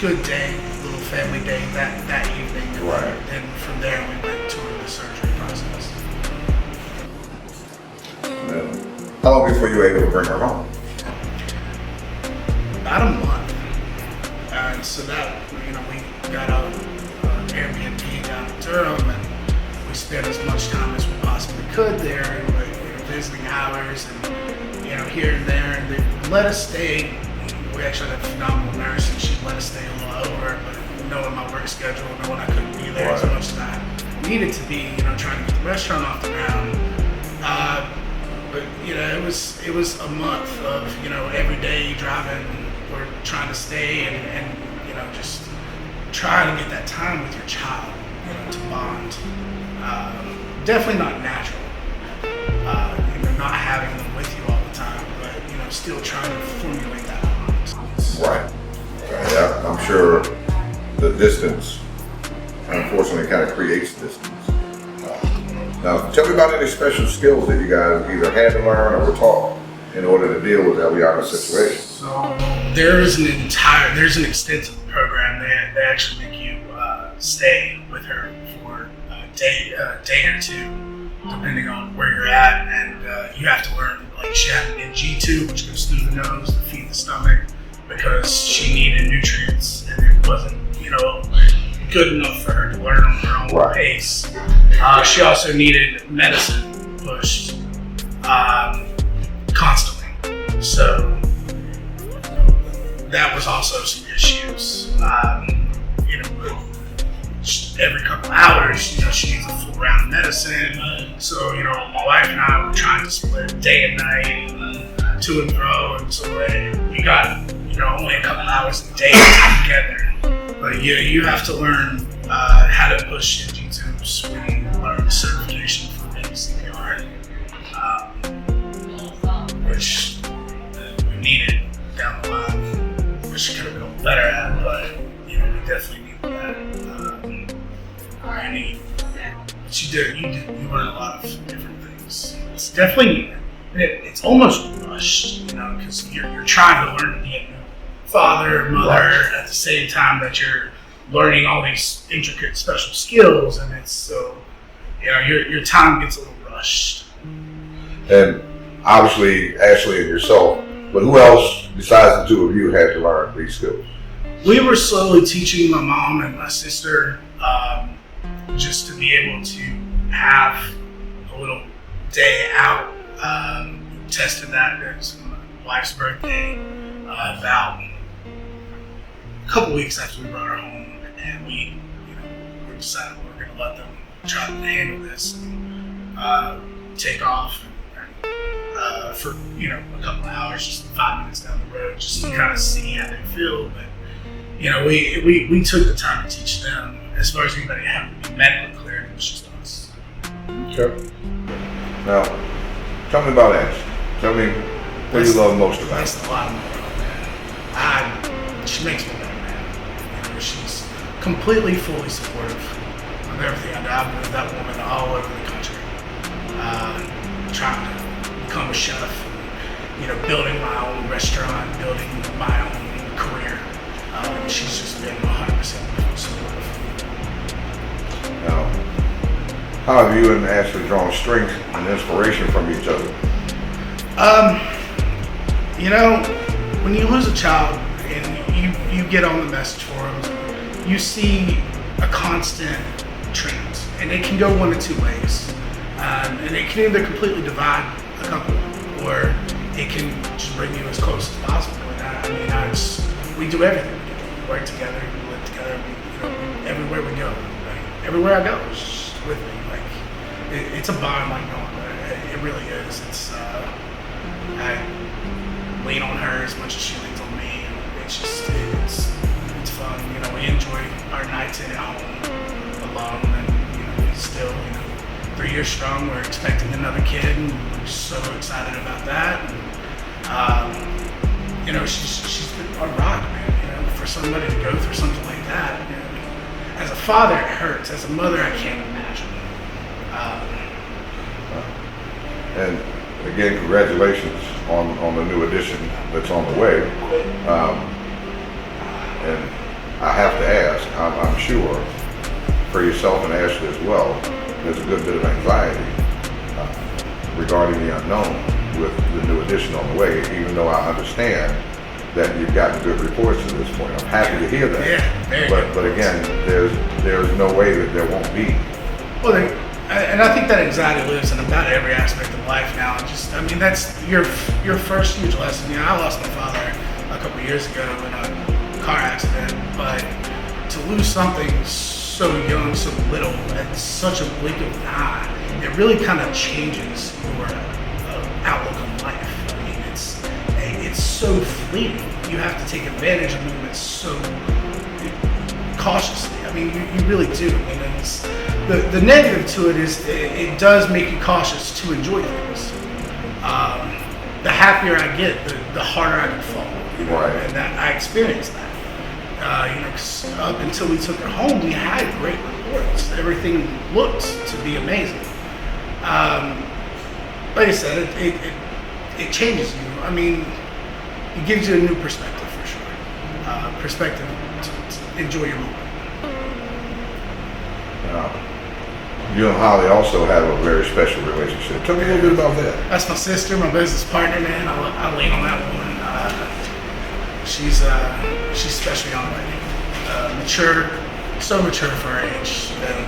good day, little family day that evening. Right. And from there we went to the surgery process. how long before you were able to bring her home? About a month. So that, we got an Airbnb down in Durham, and we spent as much time as we possibly could there, like, visiting hours and here and there, and they let us stay. We actually had a phenomenal nurse, and she let us stay a little over, but knowing my work schedule, knowing I couldn't be there as much as I needed to be, trying to get the restaurant off the ground. But it was a month of every day driving or trying to stay and just trying to get that time with your child, to bond. Definitely not natural. Not having them with you all the time, but still trying to formulate that bond. Right. Yeah, I'm sure the distance, unfortunately, kind of creates distance. Now, tell me about any special skills that you guys either had to learn or were taught in order to deal with Eliana's situation. So there's an extensive program that they actually make you stay with her for a day or two, depending on where you're at, and you have to learn. Like, she had an NG tube, which goes through the nose to feed the stomach, because she needed nutrients, and it wasn't good enough for her to learn on her own pace. She also needed medicine pushed constantly, so that was also some issues. Every couple hours, she needs a full round of medicine. So, my wife and I were trying to split day and night, to and fro, and so you got, only a couple hours a day together. But you have to learn how to push NG tubes. We learned certification for baby CPR, which we needed down the line, which could have been better at, but we definitely needed that. You learn a lot of different things. It's definitely it's almost rushed, because you're trying to learn to be a father, mother, at the same time that you're learning all these intricate special skills, and it's so your time gets a little rushed. And obviously, Ashley and yourself, but who else besides the two of you had to learn these skills? We were slowly teaching my mom and my sister, just to be able to have a little day out. Tested that. It was my wife's birthday, about a couple weeks after we brought her home, and we decided we were going to let them try to handle this and take off for a couple of hours, just 5 minutes down the road, just to kind of see how they feel. But we took the time to teach them. As far as anybody having to be medically cleared, it was just us. Okay. Now, tell me about Ashley. Tell me what you love most about her. That's a lot of she makes me better, man. She's completely, fully supportive of everything I do. I've moved that woman all over the country, trying to become a chef, building my own restaurant, building my own career. She's just been 100% supportive. Now, how have you and Ashley drawn strength and inspiration from each other? When you lose a child and you get on the message forums, you see a constant trend, and it can go one of two ways. And it can either completely divide a couple, or it can just bring you as close as possible. And we do everything. We work together, we live together, everywhere we go. Everywhere I go, it's just with me. It's a bond like no other. It really is. I lean on her as much as she leans on me. It's fun. We enjoy our nights in at home alone, and we still, 3 years strong. We're expecting another kid, and we're so excited about that. And, she's been a rock, man. For somebody to go through something like that. As a father, it hurts. As a mother, I can't imagine. And again, congratulations on the new addition that's on the way. And I have to ask, I'm sure, for yourself and Ashley as well, there's a good bit of anxiety regarding the unknown with the new addition on the way, even though I understand that you've gotten good reports to this point. I'm happy to hear that. Yeah, but again, there's no way that there won't be. Well, And I think that anxiety lives in about every aspect of life now. That's your first huge lesson. I lost my father a couple years ago in a car accident, but to lose something so young, so little, at such a blink of an eye, it really kind of changes your outlook on life. I mean, it's so fleeting. You have to take advantage of moments so cautiously. I mean, you really do. I mean, the negative to it is it does make you cautious to enjoy things. The happier I get, the harder I can fall. Right. And that I experienced that. 'Cause up until we took her home, we had great reports. Everything looked to be amazing. Like I said, it changes you. I mean, it gives you a new perspective for sure. Perspective to enjoy your moment. You and Holly also have a very special relationship. Tell me a little bit about that. That's my sister, my business partner, man. I lean on that woman. She's special young lady. Mature, so mature for her age. And,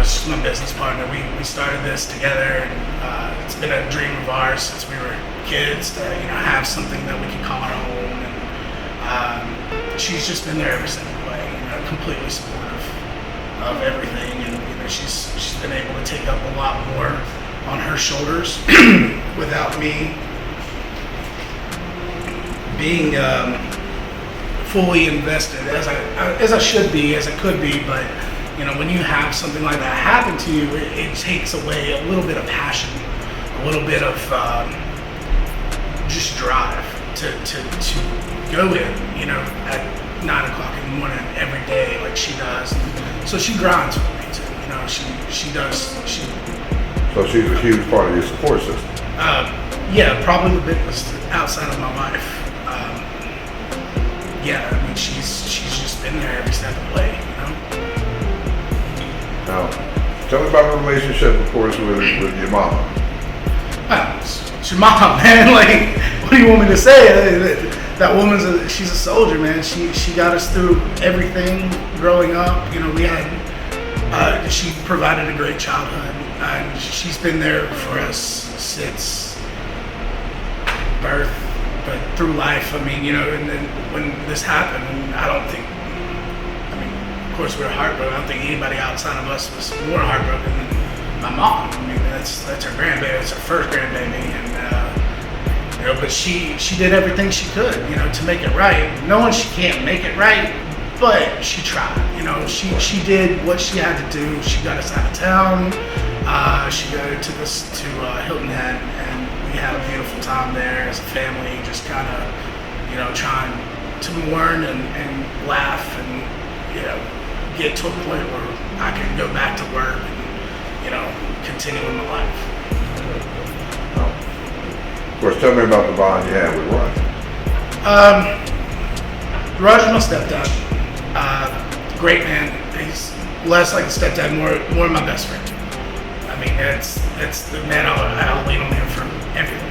she's my business partner. We started this together, and it's been a dream of ours since we were kids to, have something that we can call our own. And she's just been there every single way, completely supportive of everything. And, she's been able to take up a lot more on her shoulders without me being fully invested as I should be, as I could be. But when you have something like that happen to you, it takes away a little bit of passion, a little bit of just drive to go in, at 9 o'clock in the morning every day like she does. So she grinds for me too. She does. So she's a huge part of your support system. Yeah, probably the biggest outside of my wife. She's just been there every step of the way, Now, tell me about the relationship, of course, with your mama. It's your mom, man. Like, what do you want me to say? That woman's she's a soldier, man. She got us through everything growing up. We had, she provided a great childhood, and she's been there for us since birth. But through life, and then when this happened, of course we were heartbroken. I don't think anybody outside of us was more heartbroken than my mom. That's her grandbaby, it's her first grandbaby, and but she did everything she could, to make it right. Knowing she can't make it right, but she tried. She did what she had to do. She got us out of town. She took us to Hilton Head, and we had a beautiful time there as a family, just kind of, trying to mourn and laugh and, get to a point where I could go back to work and, continue with my life. Of course, tell me about the bond you had with Roger. Roger's my stepdad. Great man. He's less like a stepdad, more my best friend. It's the man I'll lean on him for everything.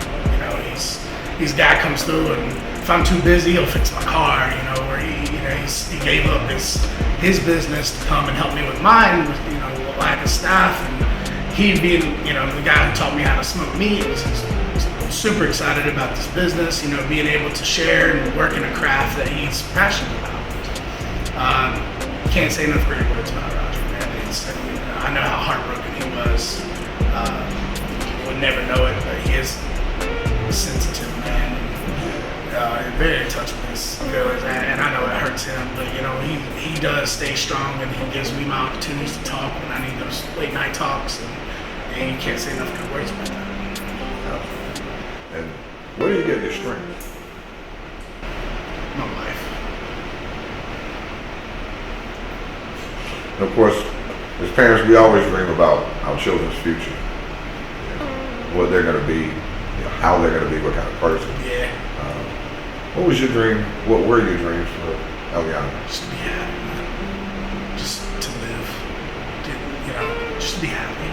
He's a guy comes through, and if I'm too busy, he'll fix my car. Or he gave up his business to come and help me with mine with the lack of staff, and he being the guy who taught me how to smoke meat was super excited about this business. Being able to share and work in a craft that he's passionate about. Can't say enough great words about Roger, man. I know how heartbroken he was. Would never know it, but he is a sensitive man. Very in touch with his feelings, and I know it hurts him, but he does stay strong, and he gives me my opportunities to talk when I need those late night talks, and you can't say enough good words about that. And where do you get your strength? My life. And of course, as parents, we always dream about our children's future. What they're going to be, how they're going to be, what kind of person. Yeah. What was your dream? What were your dreams for Eliana? Just to be happy, man. Just to live. Just to be happy.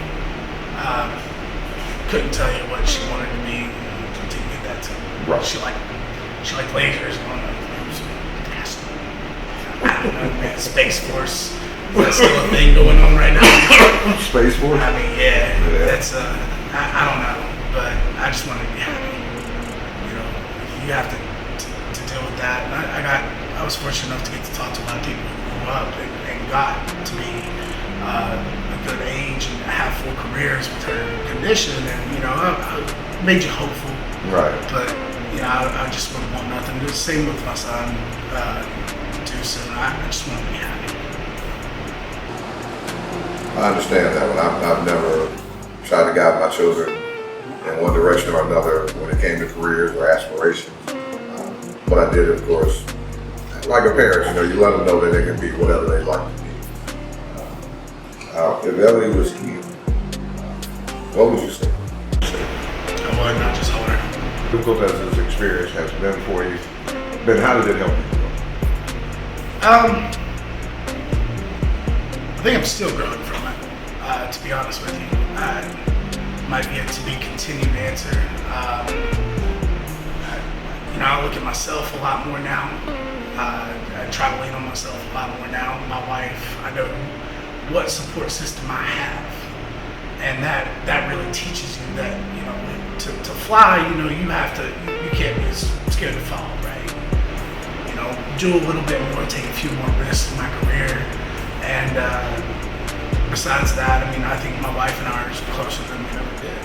Couldn't tell you what she wanted to be to get that to. Right. She liked lasers on the I don't know, man. Space Force That's still a thing going on right now. Space Force? I mean, yeah, Yeah. that's I don't know, but I just want to be happy. You know, you have to deal with that. And I was fortunate enough to get to talk to a lot of people who grew up and got to be a good age and have full careers with her condition, and you know, I made you hopeful. Right. But you know, I just wouldn't want nothing. The same with my son, Deuce, and I just want to be happy. I understand that one. I've never tried to guide my children in one direction or another when it came to careers or aspirations. What I did, of course, like a parent, you know, you let them know that they can be whatever they like to be. If Ellie was here, what would you say? I would not just hold her. Difficult as this experience has been for you, then how did it help you? I think I'm still growing from it, to be honest with you. Might be a to be continued answer. You know, I look at myself a lot more now. I try to lean on myself a lot more now. My wife, I know what support system I have. And that really teaches you that, you know, to fly, you know, you can't be scared to fall, right? You know, do a little bit more, take a few more risks in my career. And besides that, I mean, I think my wife and I are closer than we ever did.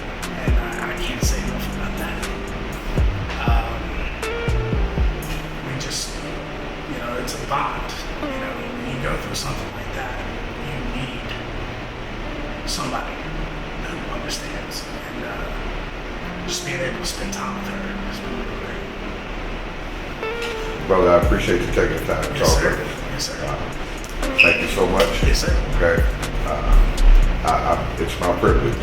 And I can't say enough about that. We just, you know, it's a bond. You know, when you go through something like that, you need somebody who understands. And just being able to spend time with her has been really great. Brother, I appreciate you taking the time to Yes, talk sir. with us. Yes, sir. Thank you so much. Yes, sir. Okay. It's my privilege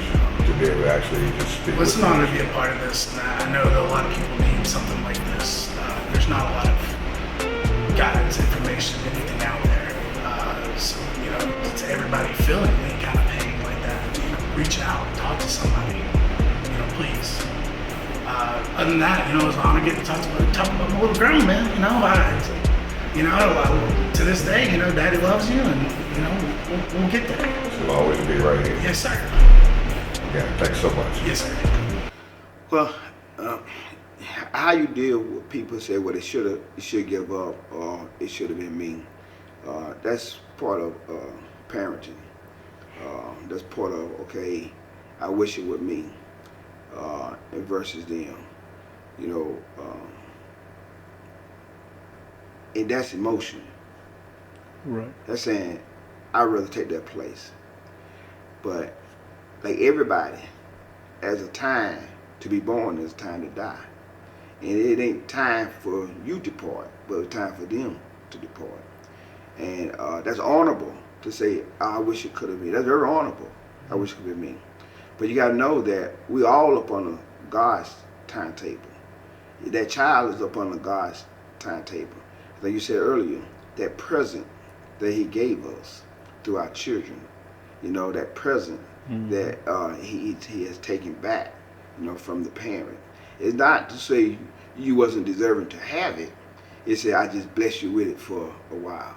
to be able to actually just speak Well, it's with an you. honor to be a part of this, and I know that a lot of people need something like this. There's not a lot of guidance, information, anything out there. So, you know, to everybody feeling any kind of pain like that, you know, reach out, talk to somebody, you know, please. Other than that, you know, it's an honor getting to talk about my little girl, man. You know, to this day, you know, Daddy loves you, and you know, we'll get there. She'll always be right here. Yes, sir. Again, thanks so much. Yes, sir. Well, how you deal with people say, well, it should give up, or it should have been me. That's part of parenting. That's part of, okay, I wish it was me, versus them. You know, and that's emotion. Right. That's saying, I'd rather take that place. But like everybody, as a time to be born, there's a time to die. And it ain't time for you to depart, but it's time for them to depart. And that's honorable to say, I wish it could have been. That's very honorable. I wish it could have been me. But you got to know that we all up on God's timetable. That child is up on God's timetable. Like you said earlier, that present that He gave us through our children, you know, that present that he has taken back, you know, from the parent. It's not to say you wasn't deserving to have it. It's say I just bless you with it for a while,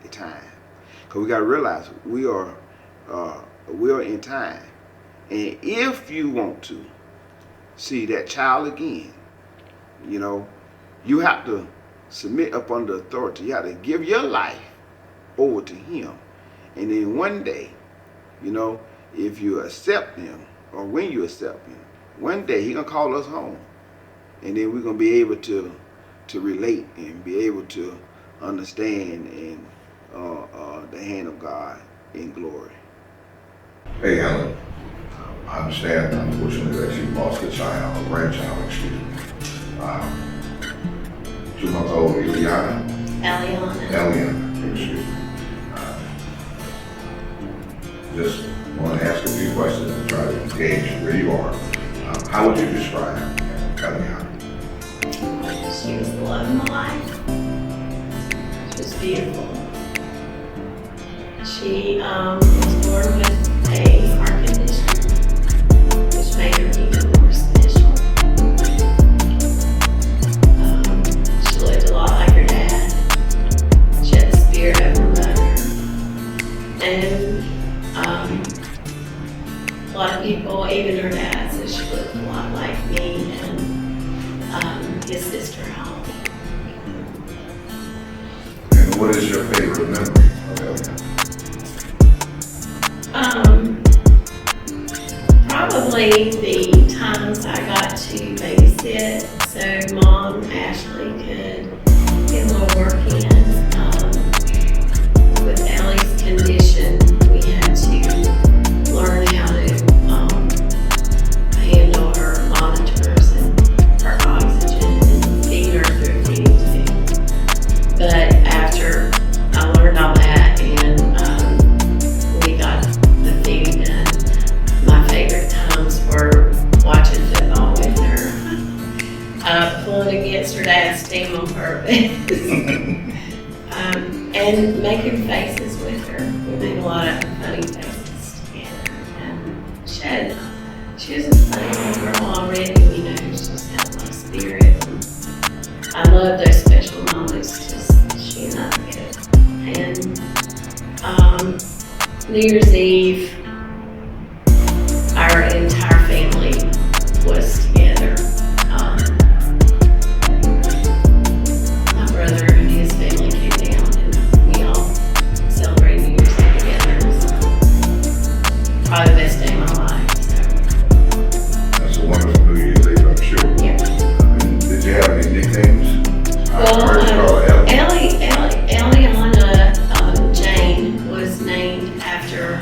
a time. Because we got to realize we are in time, and if you want to see that child again, you know, you have to submit up under authority. You have to give your life over to Him, and then one day, you know, if you accept Him, or when you accept Him, one day He gonna call us home, and then we're gonna be able to relate and be able to understand and the hand of God in glory. Hey, Helen. I understand, unfortunately, that you lost a child, a grandchild, excuse me. 2-month-old Eliana. Eliana, excuse me. Just want to ask a few questions and try to gauge where you are. How would you describe Eliana? She was the love of my life. She was beautiful. She was born with a heart condition, which made her even more special. She looked a lot like her dad. She had the spirit of her mother. even her dad said she looked a lot like me and his sister Holly. And what is your favorite memory of Elliot? Probably the times I got to babysit, so Mom, Ashley, could get a little work in. With Ellie's condition, we had to learn how to handle her monitors and her oxygen and feed her through a feeding tube. But after I learned all that and we got the feeding done, my favorite times were watching football with her, pulling against her dad's team on purpose. And making faces with her. We made a lot of funny faces together. And she was a funny little girl already, you know, she just had a lot of spirit. And I love those special moments, just she and I together. And New Year's Eve, our entire family was together. My brother and his family came down and we all celebrated New Year's Eve together. It was probably the best day of my life. So. That's a wonderful New Year's Eve, I'm sure. Yeah. And did you have any nicknames? Well, Eliana Jane was named after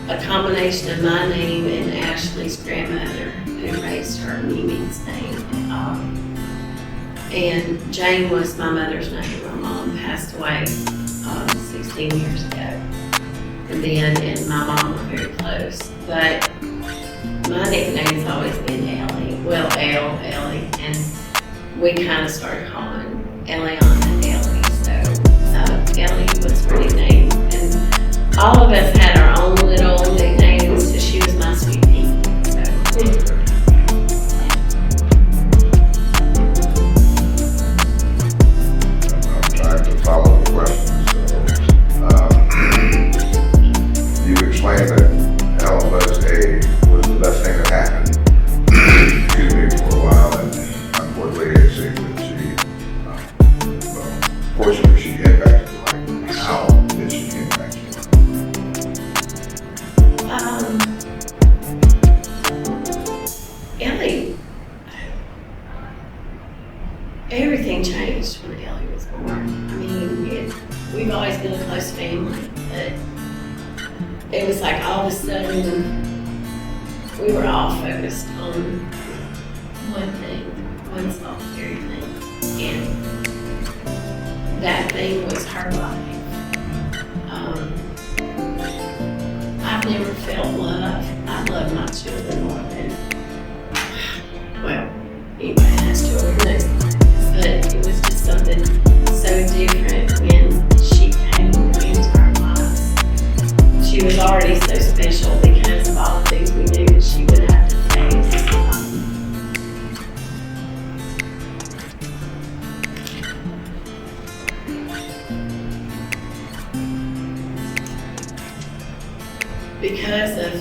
a combination of my name and Ashley's grandmother who raised her, Mimi's name. And Jane was my mother's name. My mom passed away 16 years ago. And then and my mom were very close. But my nickname's always been Ellie. Well, Ellie. And we kind of started calling Eliana Ellie. So Ellie was her nickname. And all of us had our own little nicknames. So she was my sweet pea. So. I'm trying to follow the question. So, you explained that Ellen was the best thing that happened, excuse me, for a while, and unfortunately, it seems that she, well, fortunately, she impacted your life. How did she impact you? Ellie, everything changed when Ellie was born. I mean, we've always been a close family, but it was like all of a sudden we were all focused on one thing, one solitary thing, and that thing was her life. I've never felt love. I love my children more than, well, anybody has children knows that. But it was just something so different when she came into our lives. She was already so special because of all the things we knew that she would have to face. Because of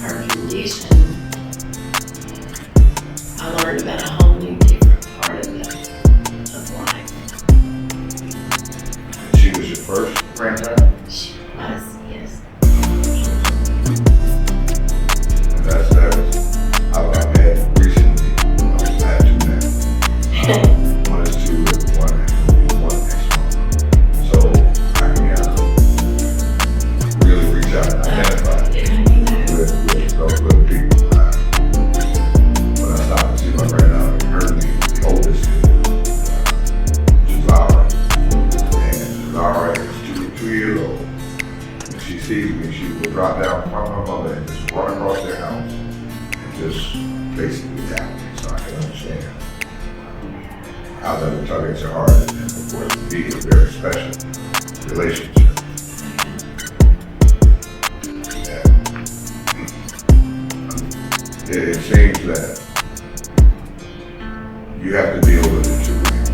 her condition, I learned about a whole new different part of life. And she was your first grandchild? She was, yes. And that's I've had recently, I had two now. One is 2 and one next month. So I can really reach out and identify with those little people. When I stopped to see my granddaughter, her name, the oldest, Zara. And Zara is 2 years old. When she sees me, she will drop down from her mother and just run across their house and just basically tap me, so I can understand how that would tug at your heart. And of course, for me, it's a very special relationship. It seems that you have to deal with it two ways.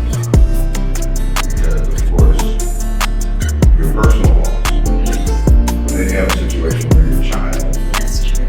Because, of course, your personal loss. But then you have a situation where your child That's true.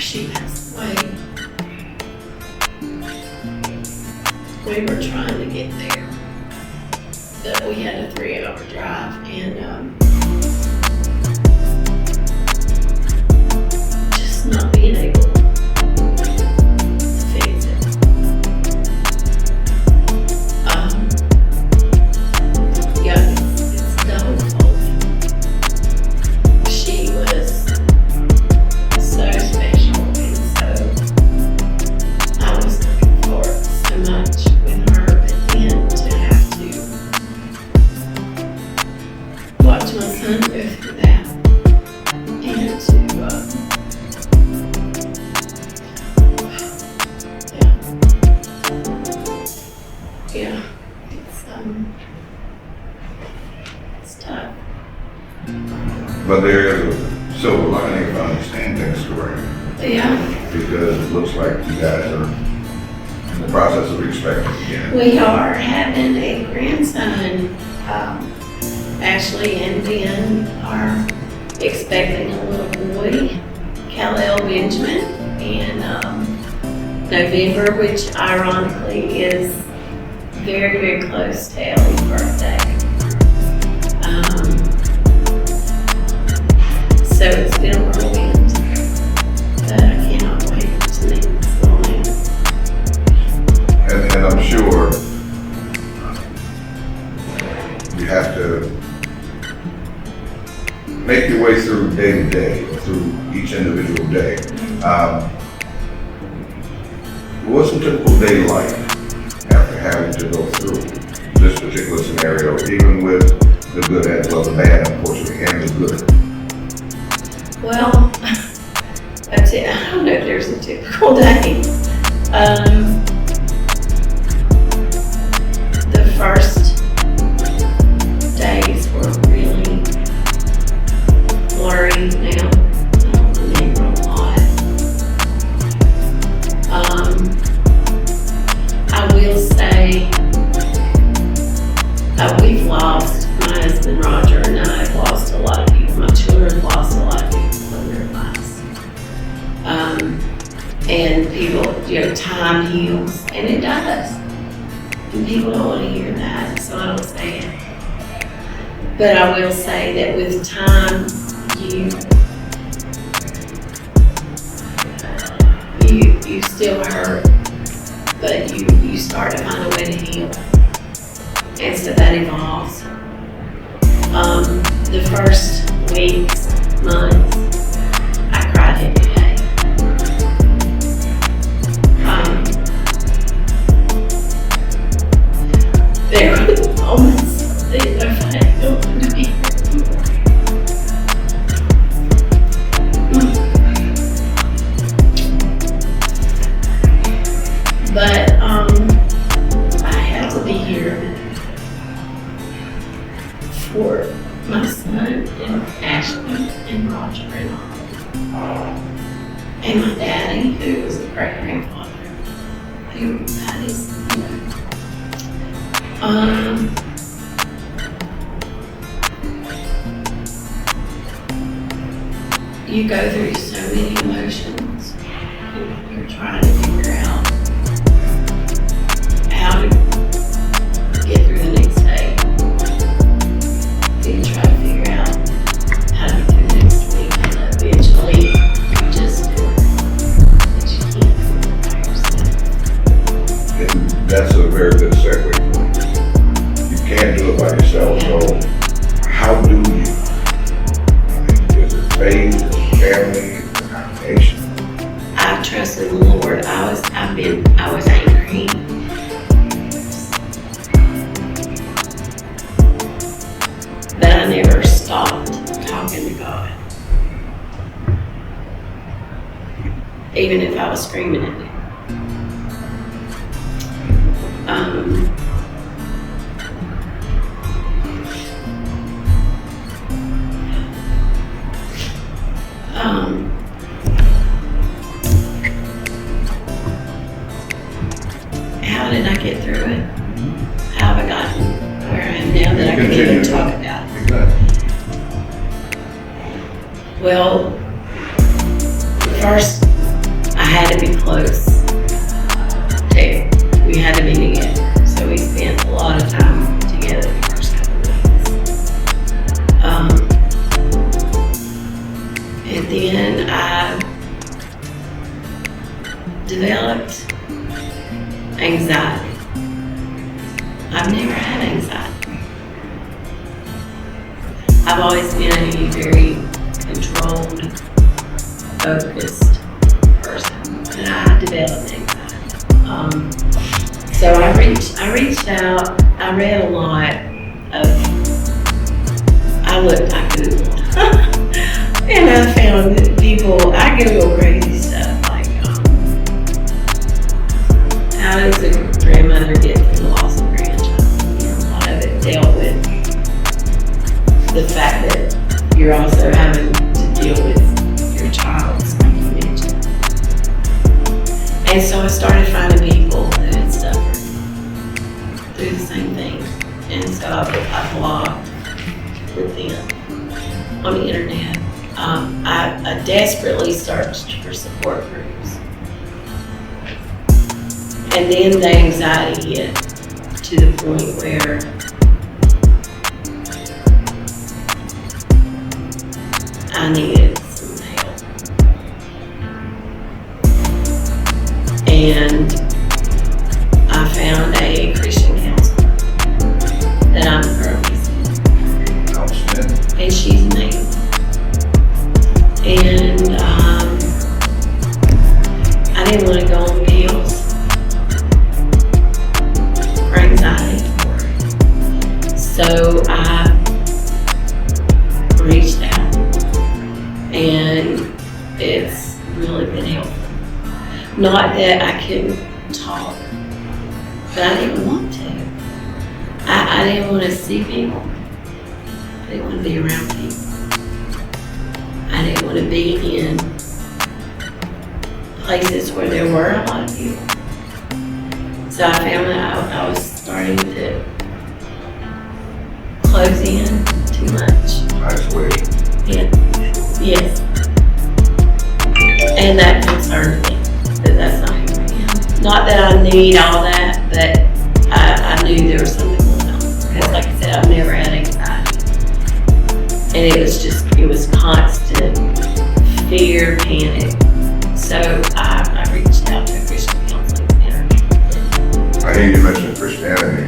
she passed away, we were trying to get there, but we had a 3-hour drive, and just not being able to fix it. Yeah, it's double fold. She was so special, and so I was looking forward so much with her, but then to have to watch my son go through that, and to yeah, it's tough. But there is a silver lining if I understand things correctly, Yeah, because it looks like you guys are in the process of expecting again. we are having a grandson. Ashley and Ben are expecting a little boy, Kal-El Benjamin, in November, which ironically is very, very close to Ellie's birthday. So it's been a whirlwind, but I cannot wait to meet this little man. And I'm sure you have to make your way through day to day, or through each individual day. What's a typical day like after having to go through this particular scenario, even with the good and the bad, unfortunately, and the good? Well, that's it. I don't know if there's a typical day. The first days were really blurry now. I don't remember a lot. I will say we've lost, my husband Roger and I have lost a lot of people. My children have lost a lot of people in their lives. And people, time heals, and it does. And people don't want to hear that, so I don't say it. But I will say that with time, you still hurt, but you start to find a way to heal. And so that evolves. The first weeks, months, I cried every day. There were moments that I felt I don't want to be here anymore. But I had to be here for my son and Ashley and Roger and my daddy, who was a great grandfather, who had his, you go through so many emotions. You're trying to figure out how to get through the next day. Then you try to figure out how to get through the next week, and eventually you just do it. But you can't do it by yourself. And that's a very good segue for me. You can't do it by yourself, so how do you? Is it faith, is it family, is it a combination? I trusted the Lord. I was angry. But I never stopped talking to God. Even if I was screaming at him. How did I get through it? How have I gotten where I am now that I can even talk about it? Exactly. Well, first had to be close too. We had to be together. So we spent a lot of time together the first couple of weeks. And then I developed anxiety. I've never had anxiety. I've always been a very controlled, focused person, and I developed anxiety. So I reached out. I read a lot I Googled, and I found that I Google crazy stuff like, how does a grandmother get through the loss of a grandchild? A lot of it dealt with the fact that you're also having to deal with your child's, like you mentioned. And so I started finding people that had suffered through the same thing. And so I blogged with them on the internet. I desperately searched for support groups. And then the anxiety hit to the point where I needed some help. And I found a Christian counselor that I'm currently seeing. Outstanding. And she's amazing. And I didn't want to go on pills for anxiety. So I reached out, and it's really been helpful. Not that I couldn't talk, but I didn't want to. I didn't want to see people. I didn't want to be around people. I didn't want to be in places where there were a lot of people. So I found that I was starting to close in too much. Isolation. Yeah. Yes. And that concerned me, that that's not who I am. Not that I need all that, but I knew there was something going on. Because like I said, I've never had anxiety. And it was constant fear, panic. So I reached out to a Christian counseling center. I hear you mention Christianity.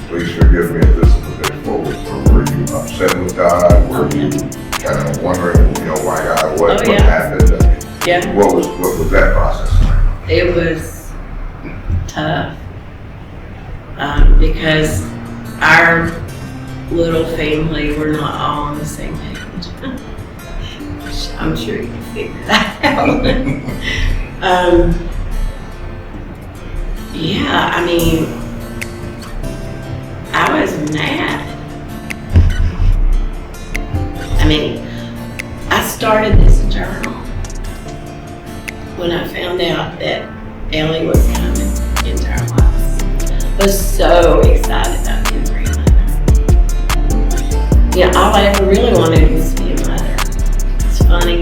Please forgive me if this is a bit forward, but were you upset with God? Were you kind of wondering, why God, what happened? Yeah. What was that process like? It was tough because our little family, we're not all on the same page. I'm sure you can figure that out. Yeah, I mean, I was mad. I mean, I started this journal when I found out that Ellie was coming into our lives. I was so excited about being a grandmother. All I ever really wanted was to be a mother. It's funny,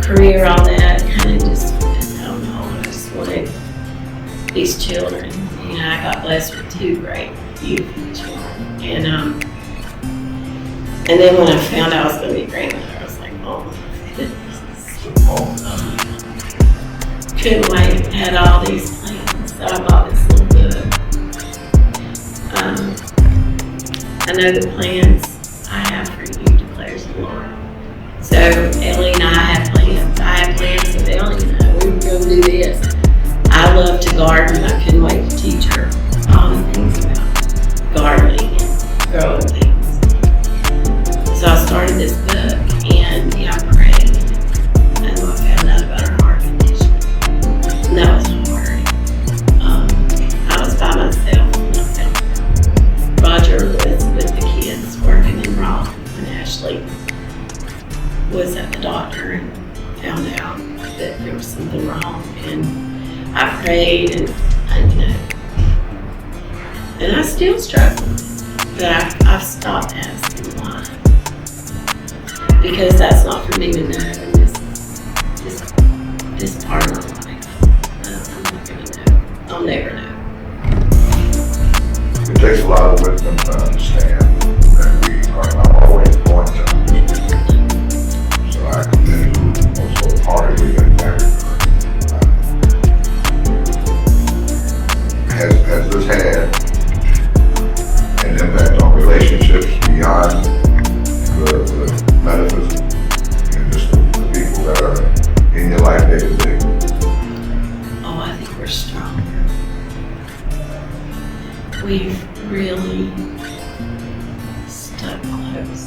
career, all that, kind of just, I don't know, I just wanted these children. I got blessed with two great, beautiful children. And then when I found out I was going to be a grandmother, I was like, oh my goodness. Couldn't wait, had all these plans. So I bought this little book. I know the plans I have for you, declares the Lord. So Ellie and I had plans. I had plans with Ellie and I. We were going to do this. I love to garden. I couldn't wait to teach her all the things about gardening and growing things. So I started this book and I prayed, and I found out about her heart condition. And that was hard. I was by myself when I found out. Roger was with the kids working in Raleigh when Ashley was at the doctor and found out that there was something wrong. And I prayed and I still struggle. But I've stopped asking why. Because that's not for me to know, and this part of my life. I'm not gonna know. I'll never know. It takes a lot of wisdom to understand that we are not always going to understand. So I commend you most wholeheartedly in that regard. Has this had an impact on relationships beyond the metaphysical and just the people that are in your life day to day? Oh, I think we're stronger. We've really stuck close.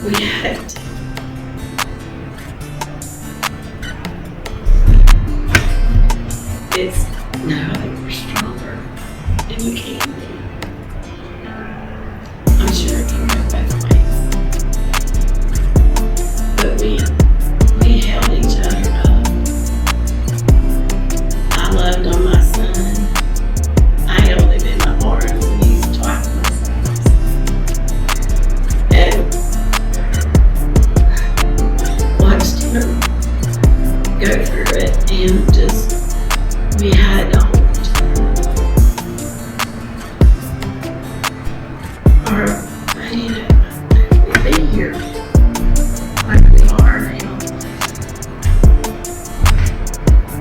We have to. It's now that we're stronger, and you can be. I'm sure it can go both ways. But we held each other up. I loved on my son. I held him in my arms and he's twice my size. And watched him go through it and just, we had to hold each other. Or, you know, we'd be here like we are now.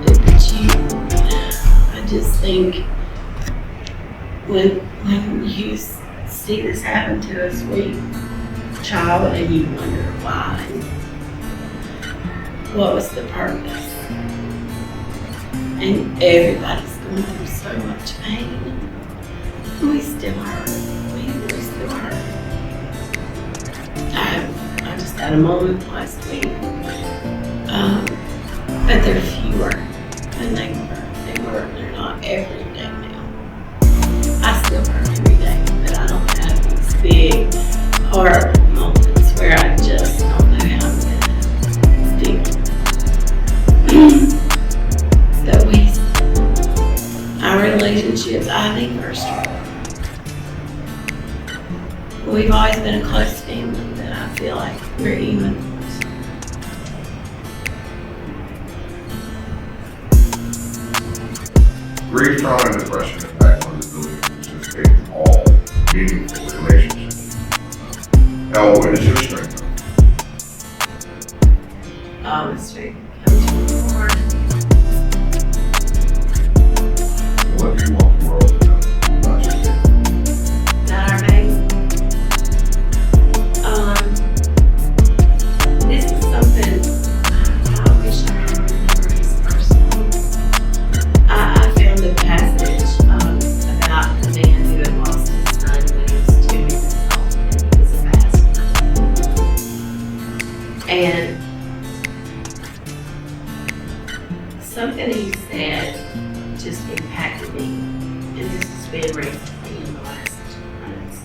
But I just think when you see this happen to a sweet child and you wonder why, what was the purpose? And everybody's going through so much pain. We still hurt. We still hurt. I just had a moment last week. But they're fewer than they were. They're not every day now. I still hurt every day, but I don't have these big, horrible moments where I just don't know how I'm gonna feel. That our relationships, I think, are strong. We've always been a close family, but I feel like we're even closer. Grief, trauma, and depression impact one's ability to participate in all meaningful relationships. Now, what is your strength? It's straight come to the Lord. What do you want the world to know about you? That our baby. This is something I wish I could remember his first name. I found a passage about a man who had lost his son when he was 2 years old, and he was a pastor. And something he said just impacted me, and this has been recently in the last months.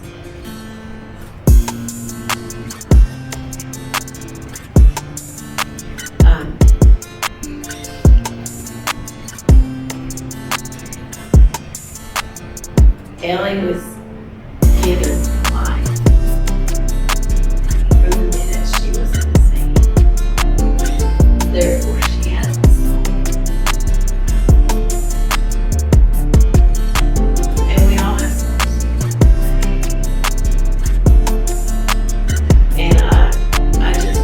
Ellie was given life from the minute she was in the scene. Therefore, she has a soul. And we all have souls. And I just,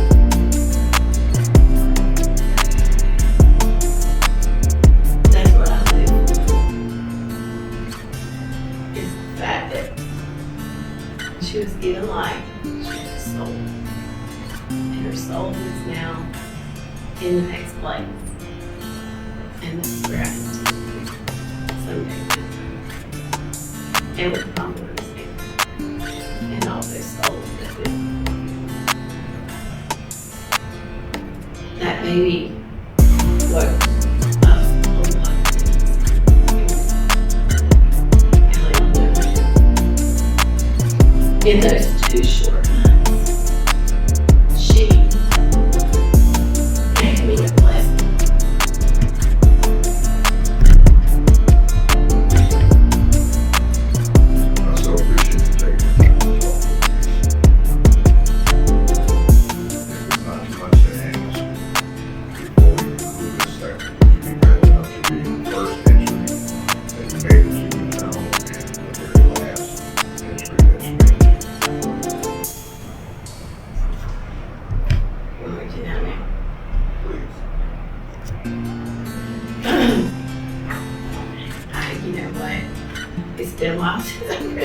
that's what I live for. Is the fact that she was given life, she had a soul. And her soul is now in the next place. And that's where I have to be someday. And with Congress and all those souls that do. That may be what a lot of things. Ellie will do. In those 2 short months, she gave me a blessing. I so appreciate you taking the time to talk with me. So,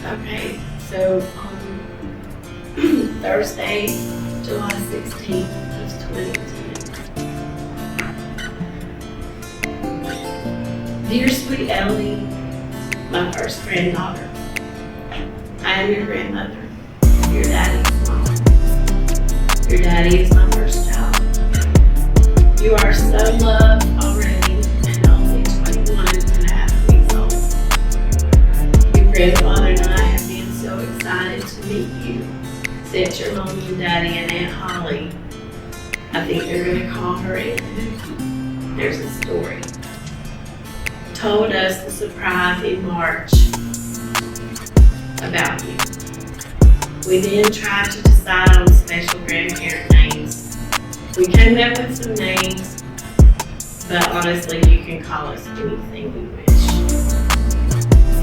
okay, so on Thursday, July 16th of 2010. Dear sweet Ellie, my first granddaughter, I am your grandmother, your daddy's mom. Your daddy is my first child. You are so loved already and only 21 and a half weeks old. Your grandfather and I have been so excited to meet you. Since your mom and daddy and Aunt Holly, I think they're going to call her Aunt Hootie. There's a story. Told us the surprise in March about you. We then tried to decide on special grandparent names. We came up with some names, but honestly, you can call us anything you wish.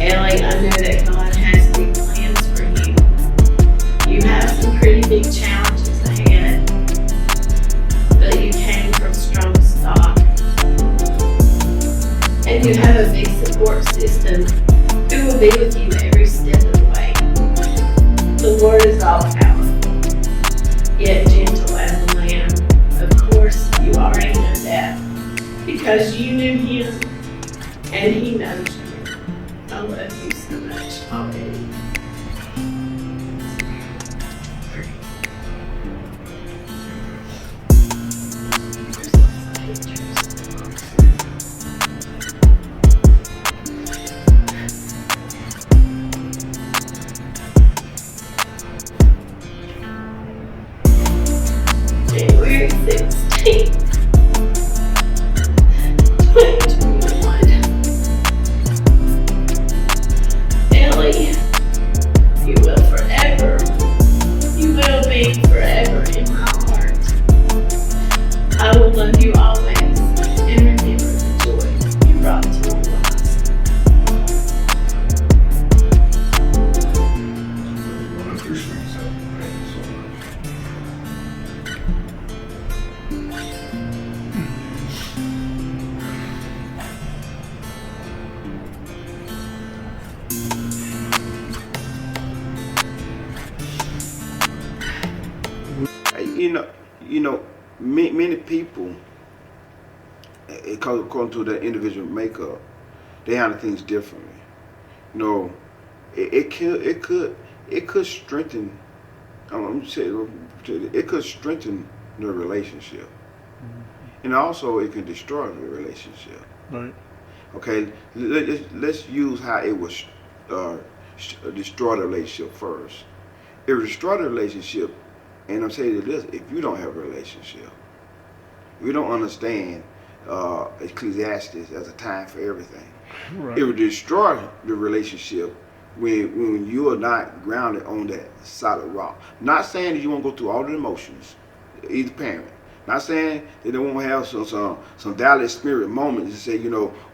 Ellie, I know that God has big plans for you. You have some pretty big challenges ahead, but you came from strong stock. And you have a big support system who will be with you every step of the way. The Lord is all powerful, yet gentle as a lamb. Of course, you already know that, because you knew Him, and He knows you. I love you so much already. There's lots of pictures. January 16th, 2021. Ellie, you will be forever in my heart. I will love you always and remember the joy you brought to my lives. Well, that's your sweet self. Thank you so much. Many people, according to their individual makeup, they handle things differently. It could strengthen. It could strengthen the relationship, and also it can destroy the relationship. Right. Okay, let's use how it was destroy the relationship first. It will destroy the relationship, and I'm saying this: if you don't have a relationship, you don't understand Ecclesiastes as a time for everything. Right. It will destroy the relationship when you are not grounded on that solid rock. Not saying that you won't go through all the emotions, either parent. Not saying that they won't have some doubted spirit moments and say,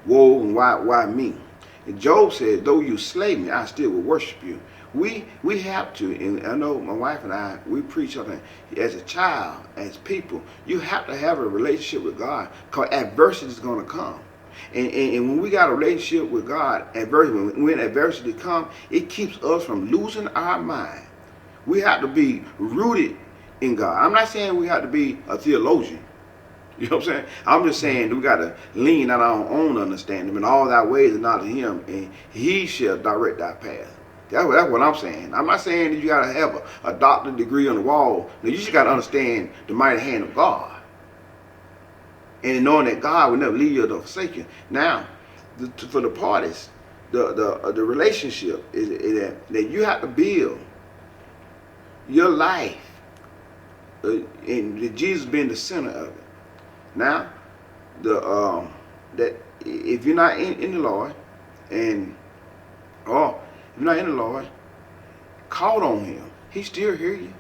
woe and why me? And Job said, though you slay me, I still will worship you. We have to, and I know my wife and I, we preach something. As a child, as people, you have to have a relationship with God, because adversity is going to come. And when we got a relationship with God, when adversity comes, it keeps us from losing our mind. We have to be rooted in God. I'm not saying we have to be a theologian. You know what I'm saying? I'm just saying that we got to lean on our own understanding, and all thy ways are not of Him, and He shall direct our path. That's what I'm saying. I'm not saying that you got to have a doctorate degree on the wall. No, you just got to understand the mighty hand of God. And knowing that God will never leave you or forsake you. Now, for the parties, the relationship is that you have to build your life, and Jesus being the center of it. Now, that if you're not in the Lord, or if you're not in the Lord, call on Him. He still hear you.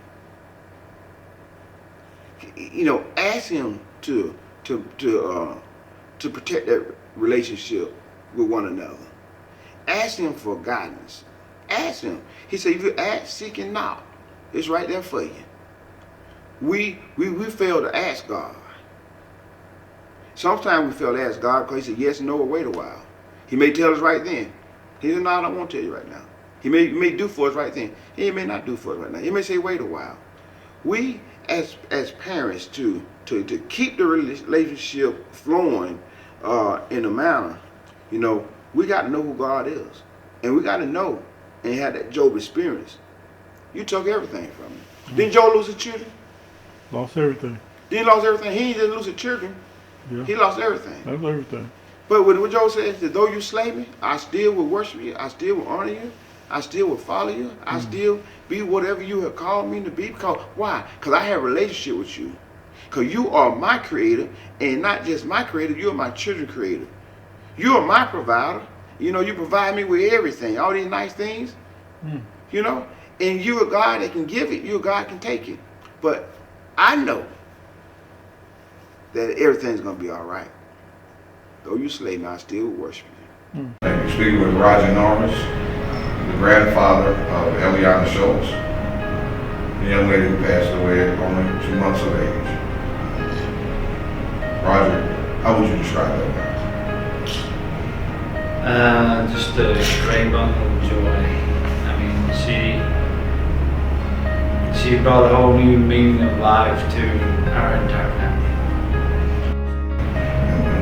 Ask Him to protect that relationship with one another. Ask Him for guidance. Ask Him. He said, if you ask, seek, and knock, it's right there for you. We fail to ask God. Sometimes we fail to ask God because He said yes and no, or wait a while. He may tell us right then. He said, no, I don't want to tell you right now. He may do for us right then. He may not do for us right now. He may say, wait a while. We, as parents, to keep the relationship flowing in a manner, you know, we got to know who God is. And we got to know and have that Job experience. You took everything from him. Didn't Job lose his children? Lost everything. He lost everything. He didn't lose his children. Yeah. He lost everything. That's everything. But what Job says, that though you slay me, I still will worship you. I still will honor you. I still will follow you. I still be whatever you have called me to be. Because why? Because I have a relationship with you. Because you are my creator, and not just my creator, you are my children's creator. You are my provider. You know, you provide me with everything, all these nice things. You know, and you're a God that can give it. You're a God that can take it. But I know that everything's going to be all right. Though you slay me, I still worship you. Thank you. Speaking with Roger Norris, the grandfather of Eliana Schultz, the young lady who passed away at only 2 months of age. Roger, how would you describe that man? Just a great bundle of joy. I mean, she brought a whole new meaning of life to our entire family.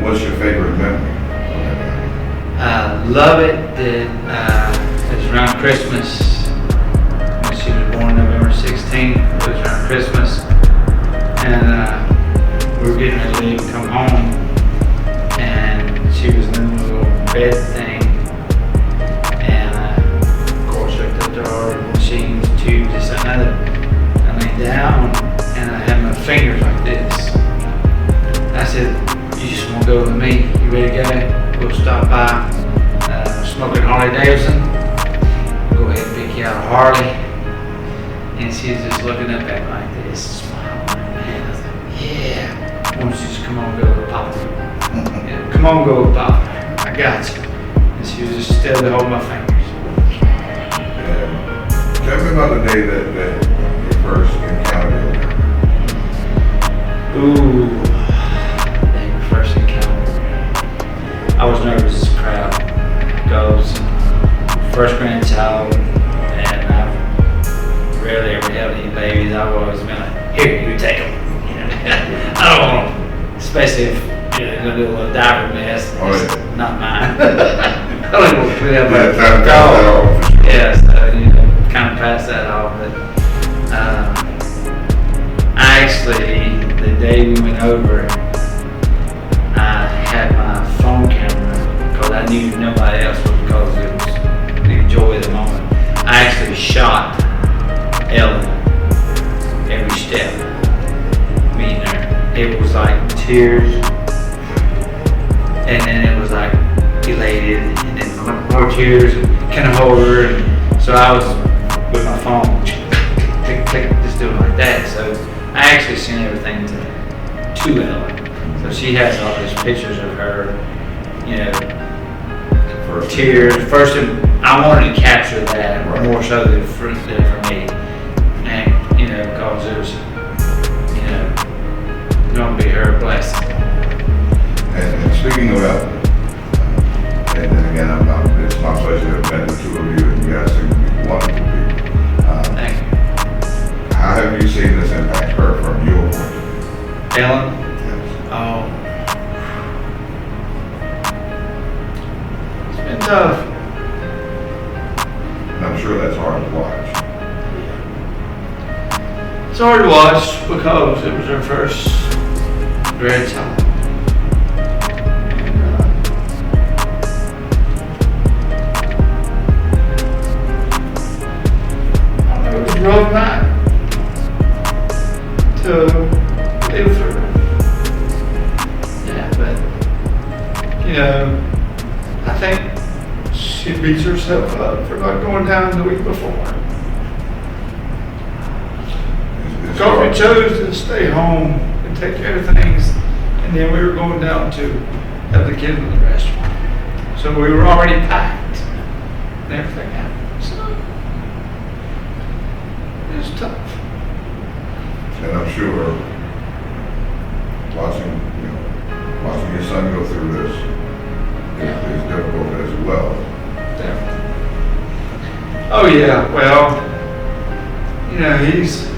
And what's your favorite memory of that man? Love it that it was around Christmas. When she was born November 16th, it was around Christmas. And we were getting ready to leave and come home. And she was in the little bed thing. And of course, I looked up to her machines, tubes, this and that. I laid down and I had my fingers like this. I said, you just want to go with me? You ready to go? We'll stop by smoking Harley Davidson. Go ahead and pick you out a Harley. And she's just looking up at me like this, smiling. Man, I was like, yeah. Why don't you just come on, go with Papa? Yeah, come on, go with Papa. I got you. And she was just steady holding my fingers. And tell me about the day that you first encountered him. Ooh, when we first encountered. I was nervous as a crowd. Goes first grandchild, and I've rarely ever held any babies. I've always been like, here, you take them. You know? I don't want them, especially if you're gonna do a little diaper mess. Oh, It's yeah. not mine. I don't want to put that Yeah, much time to pass that off, for sure. Yeah, so you know, kind of pass that off. But I actually, the day we went over, I had my phone camera because I knew nobody else would, because it was the joy of the moment. I actually shot Ellen every step, meeting her. It was like tears, and then it was like elated, and then more tears, and kind of hold her. And so I was with my phone, click, click, just doing like that. So I actually sent everything to Ellen. So she has all these pictures of her, you know, tears. First, I wanted to capture that more so than for me, and you know, because it was, you know, going to be her blessing. And speaking of Ellen, and then again, it's my pleasure to have met the two of you, and you guys seem to be wonderful people. Thank you. How have you seen this impact her from your point of view? Ellen, Yes. oh, it's been tough. And I'm sure that's hard to watch. It's hard to watch because it was her first grandchild. And, it was a rough night to live through. Yeah, but, you know, I think she beats herself up for not going down the week before. It's So we hard. chose to stay home and take care of things, and then we were going down to have the kids in the restaurant. So we were already packed, and everything happened. So it was tough. And I'm sure watching your son go through this is difficult as Oh yeah, well, you know, he's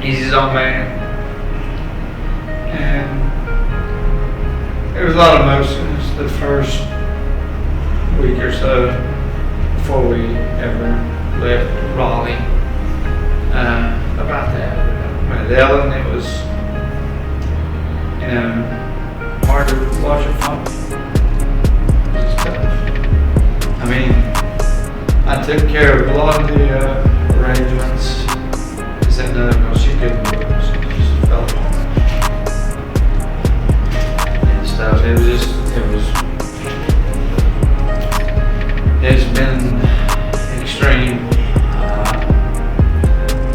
his own man. And there was a lot of emotions the first week or so before we ever left Raleigh about that. With Ellen, it was, you know, hard to watch her function. It was just tough. I mean, I took care of a lot of the arrangements. Is that another? Because she couldn't do it. She just fell apart. And stuff. It's been extreme.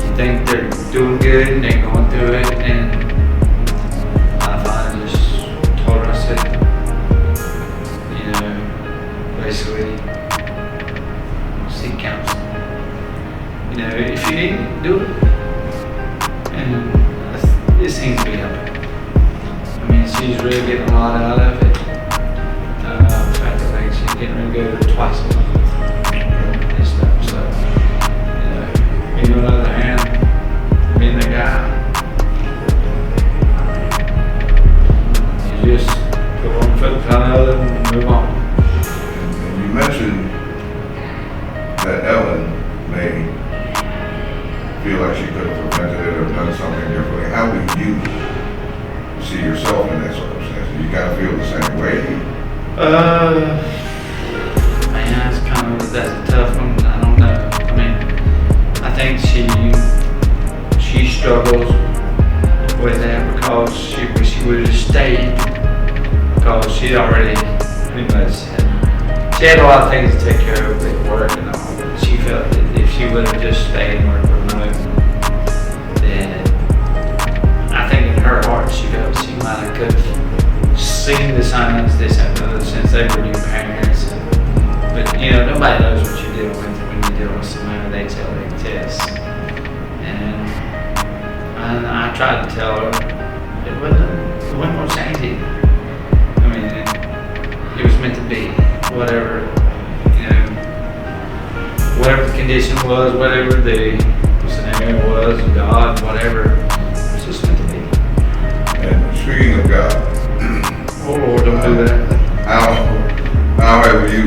You think they're doing good and they're going through it, and I finally just told her, I said, you know, basically, seek counseling. You know, if you need it, do it. And it seems to be helping. I mean, she's really getting a lot out of it. In fact, I think she's getting ready to go twice a month and stuff. So, you know, me on the other hand, being the guy, you just put one foot in front of the other and move on. And you mentioned that Ellen may feel like she could have prevented it or done something differently. How do you see yourself in that circumstance? Do you kind of feel the same way? Man, that's a tough one. I don't know. I mean, I think she struggles with that because she would have stayed because she already pretty much she had a lot of things to take care of at work and all. But she felt that if she would have just stayed and worked remote, then I think in her heart she felt she might have could have seen the signs, this and the other, since they were new parents. But you know, nobody knows what you're dealing with when you're dealing with somebody. They tell they test. And I tried to tell her it wasn't going to change either. I mean, it was meant to be. Whatever, you know, whatever the condition was, whatever the scenario was, God, whatever, it's just meant to be. And speaking of God, Oh Lord, don't do that. how have you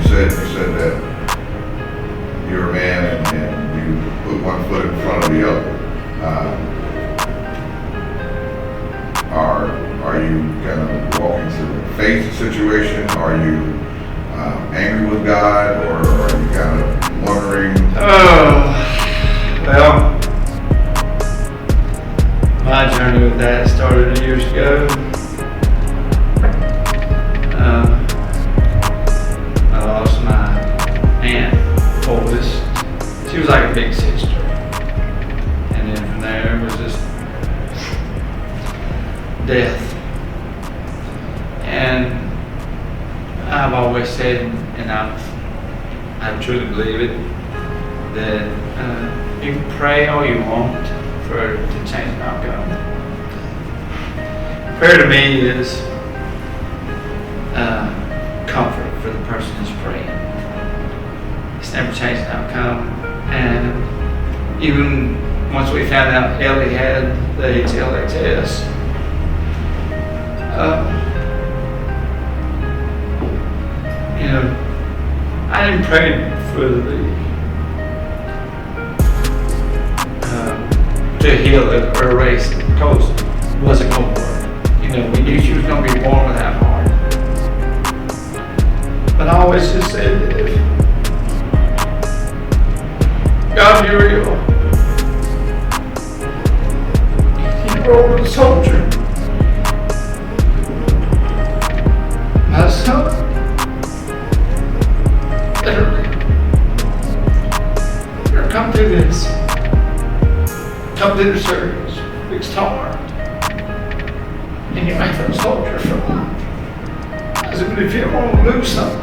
said that you're a man and you put one foot in front of the other. Are you kind of walking through a faith situation? Are you angry with God, or are you kind of wondering? Well, my journey with that started years ago. I lost my aunt, oldest. She was like a big sister. And then from there it was just death. And I've always said, and I truly believe it, that you can pray all you want for it to change an outcome. Prayer to me is comfort for the person who's praying. It's never changed an outcome. And even once we found out Ellie had the HLHS, you know, I didn't pray for to heal it or erase it because it wasn't going to work. You know, we knew she was going to be born with that heart. But I always just said that if God, you're real. You were a soldier. My son, literally, you're come through this. Come through the surgeries, fixed heart, and you make them a soldier for life. Because if you want to lose something,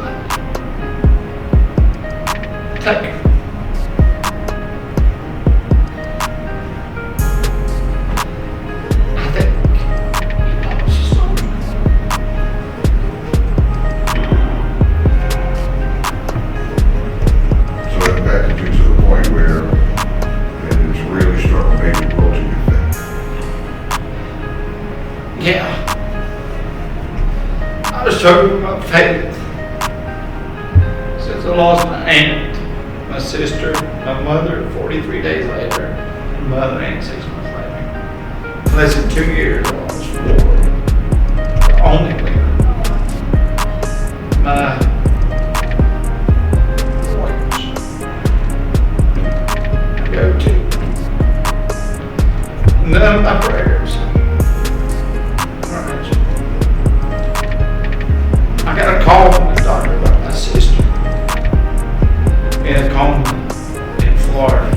take it. I think he lost a soldier. I was struggling with my faith since I lost my aunt, my sister, my mother 43 days later, my other aunt 6 months later. In less than 2 years, I lost 4. The only women. My warriors. I go to. None of my prayers. Right. I got a call from the doctor about my sister in a coma in Florida.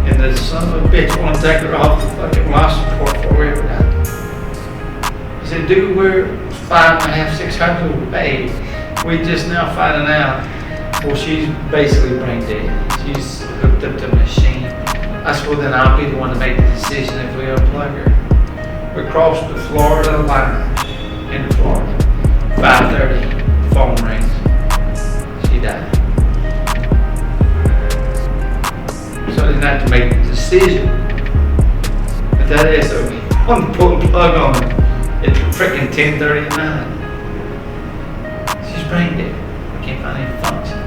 And the son of a bitch want to take her off the fucking life support before we ever got. He said, dude, we're 5.5, 6 hundred with baby. We just now finding out. Well, she's basically brain dead. She's hooked up to a machine. I said, well, then I'll be the one to make the decision if we unplug her. We crossed the Florida line into Florida. 5:30, phone rings. She died. So I didn't have to make the decision. But that SOB, I'm gonna pull the plug on her at freaking 10:30 at night. She's brain dead. I can't find any function.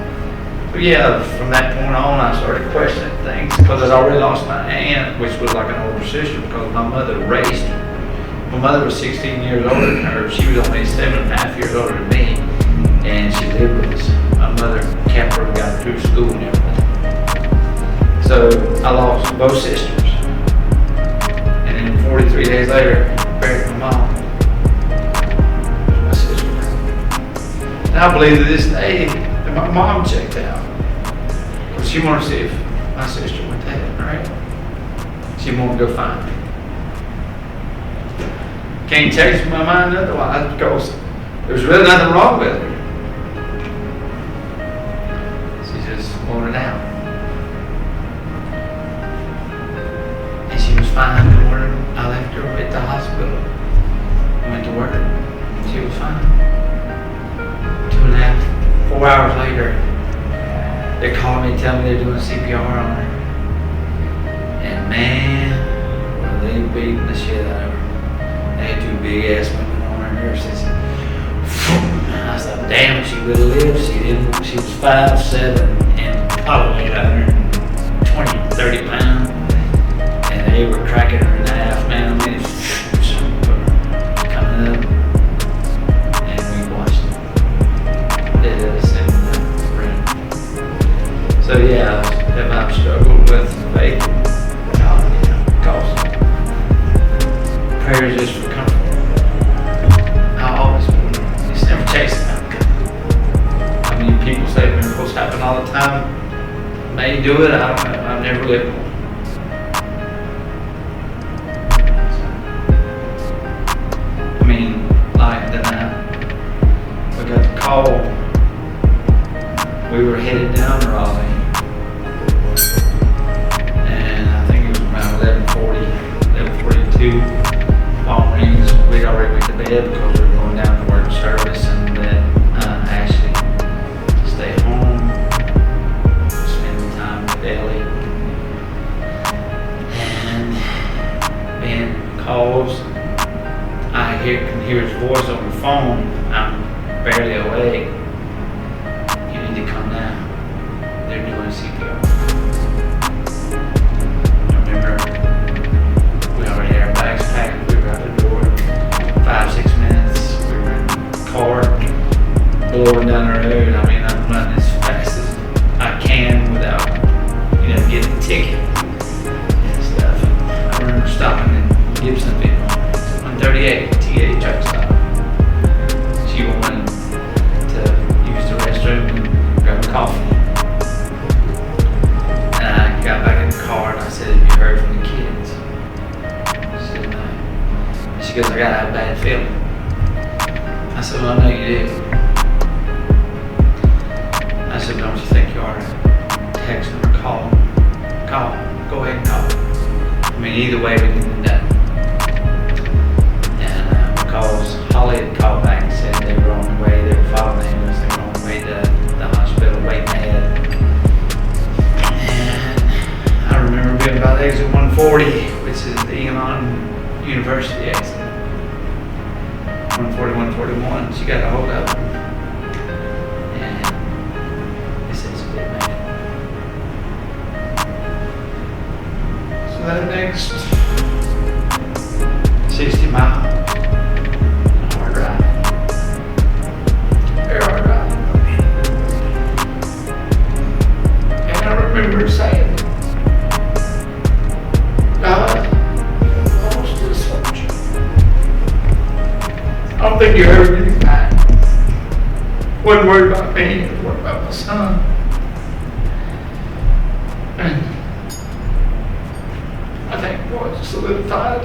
So yeah, from that point on, I started questioning things because I'd already lost my aunt, which was like an older sister because my mother raised her. My mother was 16 years older than her. She was only 7.5 years older than me, and she lived with us. My mother kept her and got her through school and everything. So I lost both sisters, and then 43 days later, buried my mom, my sister. And I believe to this day that my mom checked out. She wanted to see if my sister went to heaven, right? She wanted to go find me. Can't change my mind otherwise because there's really nothing wrong with her. She just wanted out. And she was fine the morning I left her at the hospital. I went to work. She was fine. 2.5, 4 hours later, they called me and tell me they're doing CPR on her. And man, were they beating the shit out of her. They had 2 big ass women on her nurses. I thought, damn, she would have lived. She was 5'7" and probably 120, 30 pounds. And they were cracking her in half, man. I mean, coming up. And we watched this in the room. So yeah, have I struggled with faith? God, because prayer is just for comfort. I always believe it's never chasing outcome. I mean, people say miracles happen all the time. May do it, I don't know. I've never lived one. I mean, like the night we got the call, we were headed down to Raleigh. And I think it was around 11:42. Phone rings. We'd already went to bed because we were going down to work service, and then Ashley to stay home, spend time with Ellie. And Ben calls. I can hear his voice on the phone. I'm barely awake. You need to come down. They're doing CPR. I remember we already had our bags packed. We were out the door. 5-6 minutes. We were in the car, blowing down the road. I mean, I'm running as fast as I can without, getting a ticket and stuff. I remember stopping in Gibsonville, 138 TA truck stop. She wanted to use the restroom and grab a coffee. And I got back in the car and I said, have you heard from the kids? She said, no. She goes, I got a bad feeling. I said, well, I know you do. I said, don't you think you ought to text them or call them? Call. Go ahead and call. I mean, either way, we can do that. And because Holly had called back and said they were on the way, they were following the ambulance, they were on the way to the hospital waiting ahead. And I remember being about exit 140, which is the Elon University exit. 140, 141. one, she got a hold of him. And he says, "Big man." So that next 60 miles, hard ride. Very hard ride. And I remember saying, "God, lost this soldier. I don't think you heard me back. Wasn't worried about me, worried about my son." And I think boy, it solidified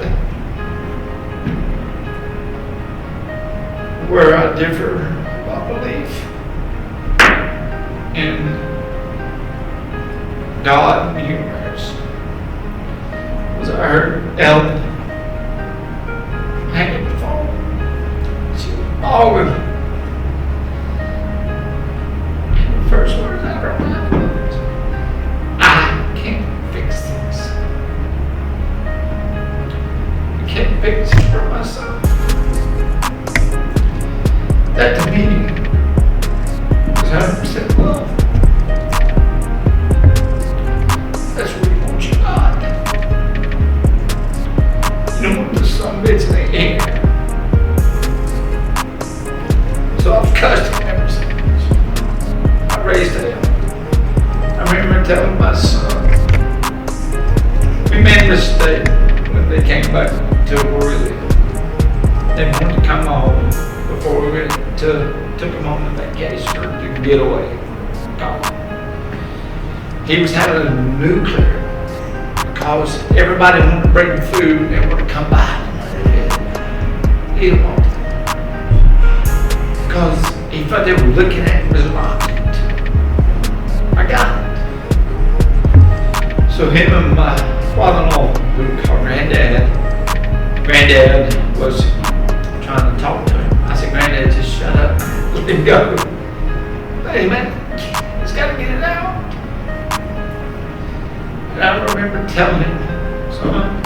where I differ about belief in God and the universe. Was I heard Ellen hanging the phone. She was bawling. And the first words out of her mouth was, "I can't fix this. I can't fix it for myself." That to me was 100% love. That's where you want your God. You don't want the son bitch in the air. So I've cussed him ever since. I raised him. I remember telling my son, we made a mistake when they came back to where we lived. They wanted to come home before we went took him on the vacation or to get away. Gone. He was having a nuclear because everybody wanted to bring food and wanted to come by. He didn't want it. Because he thought they were looking at him as an object. I got it. So him and my father-in-law, we would call Granddad was trying to talk to him. I said, "Granddad, just shut up. Let him go." Hey man, he's got to get it out. And I remember telling him, "Son,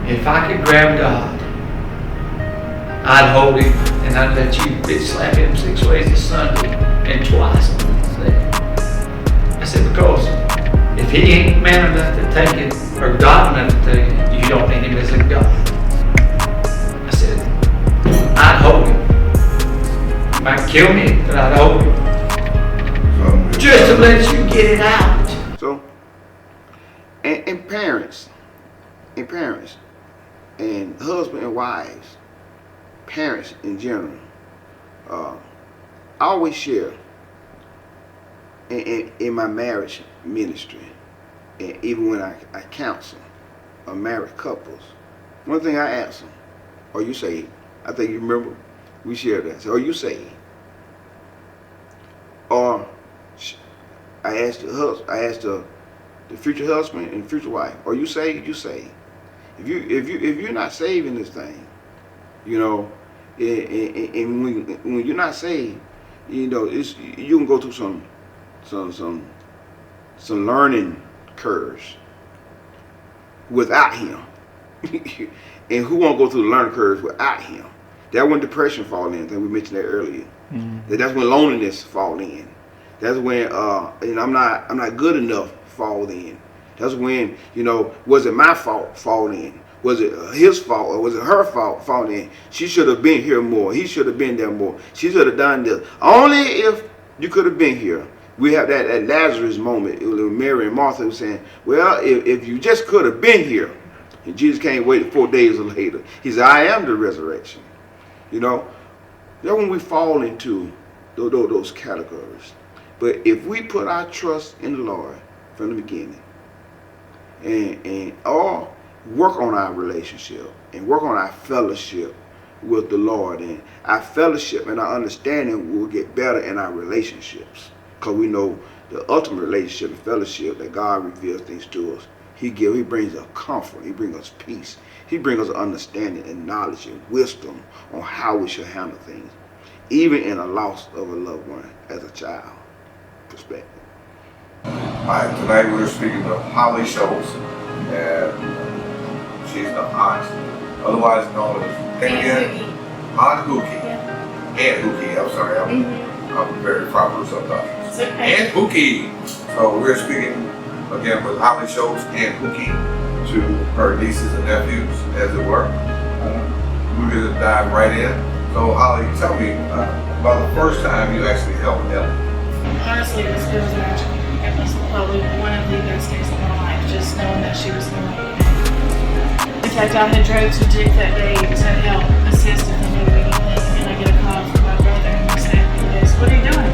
if I could grab God, I'd hold him and I'd let you bitch slap him 6 ways a Sunday and twice on Wednesday." I said, "Because if he ain't man enough to take it, or God enough to take it, you don't need him as a God." I said, "I'd hold him. You might kill me, but I'd hold him. Just to let you get it out." So, and parents, and husband and wives, parents in general, I always share in my marriage ministry, and even when I counsel married couples, one thing I ask them, "Are you saved?" I think you remember we shared that. So, "Are you saved?" Or I asked the future husband and future wife, "Are you saved?" You saved. If you're not saved in this thing, you know, and when you're not saved, you know, you can go through some learning curves without him. And who won't go through the learning curves without him? That's when depression falls in. I think we mentioned that earlier. That's when loneliness falls in. That's when I'm not good enough fall in. That's when, you know, was it my fault fall in? Was it his fault or was it her fault fall in? She should have been here more. He should have been there more. She should have done this. Only if you could have been here. We have that Lazarus moment. It was Mary and Martha were saying, "Well, if you just could have been here." And Jesus can't wait 4 days later. He said, "I am the resurrection." You know, that's when we fall into those categories. But if we put our trust in the Lord from the beginning, and or work on our relationship and work on our fellowship with the Lord, and our fellowship and our understanding will get better in our relationships, because we know the ultimate relationship and fellowship that God reveals things to us. He brings us comfort. He brings us peace. He brings us understanding and knowledge and wisdom on how we should handle things, even in a loss of a loved one as a child perspective. Hi, tonight we're speaking with Holly Schultz, and she's the aunt, otherwise known as again? Aunt Hookie. Aunt Hookie, I'm sorry. I'm very proper sometimes. It's okay. Aunt Hookie. So we're speaking again with Holly Schultz, Aunt Hookie, to her nieces and nephews, as it were. We're going to dive right in. So Holly, tell me about the first time you actually helped Ellie. Honestly, it was magical. It was probably one of the best days of my life, just knowing that she was going to be. In fact, I had drove to Duke that day to help assist if they needed anything, and I get a call from my brother, and he goes, "What are you doing?"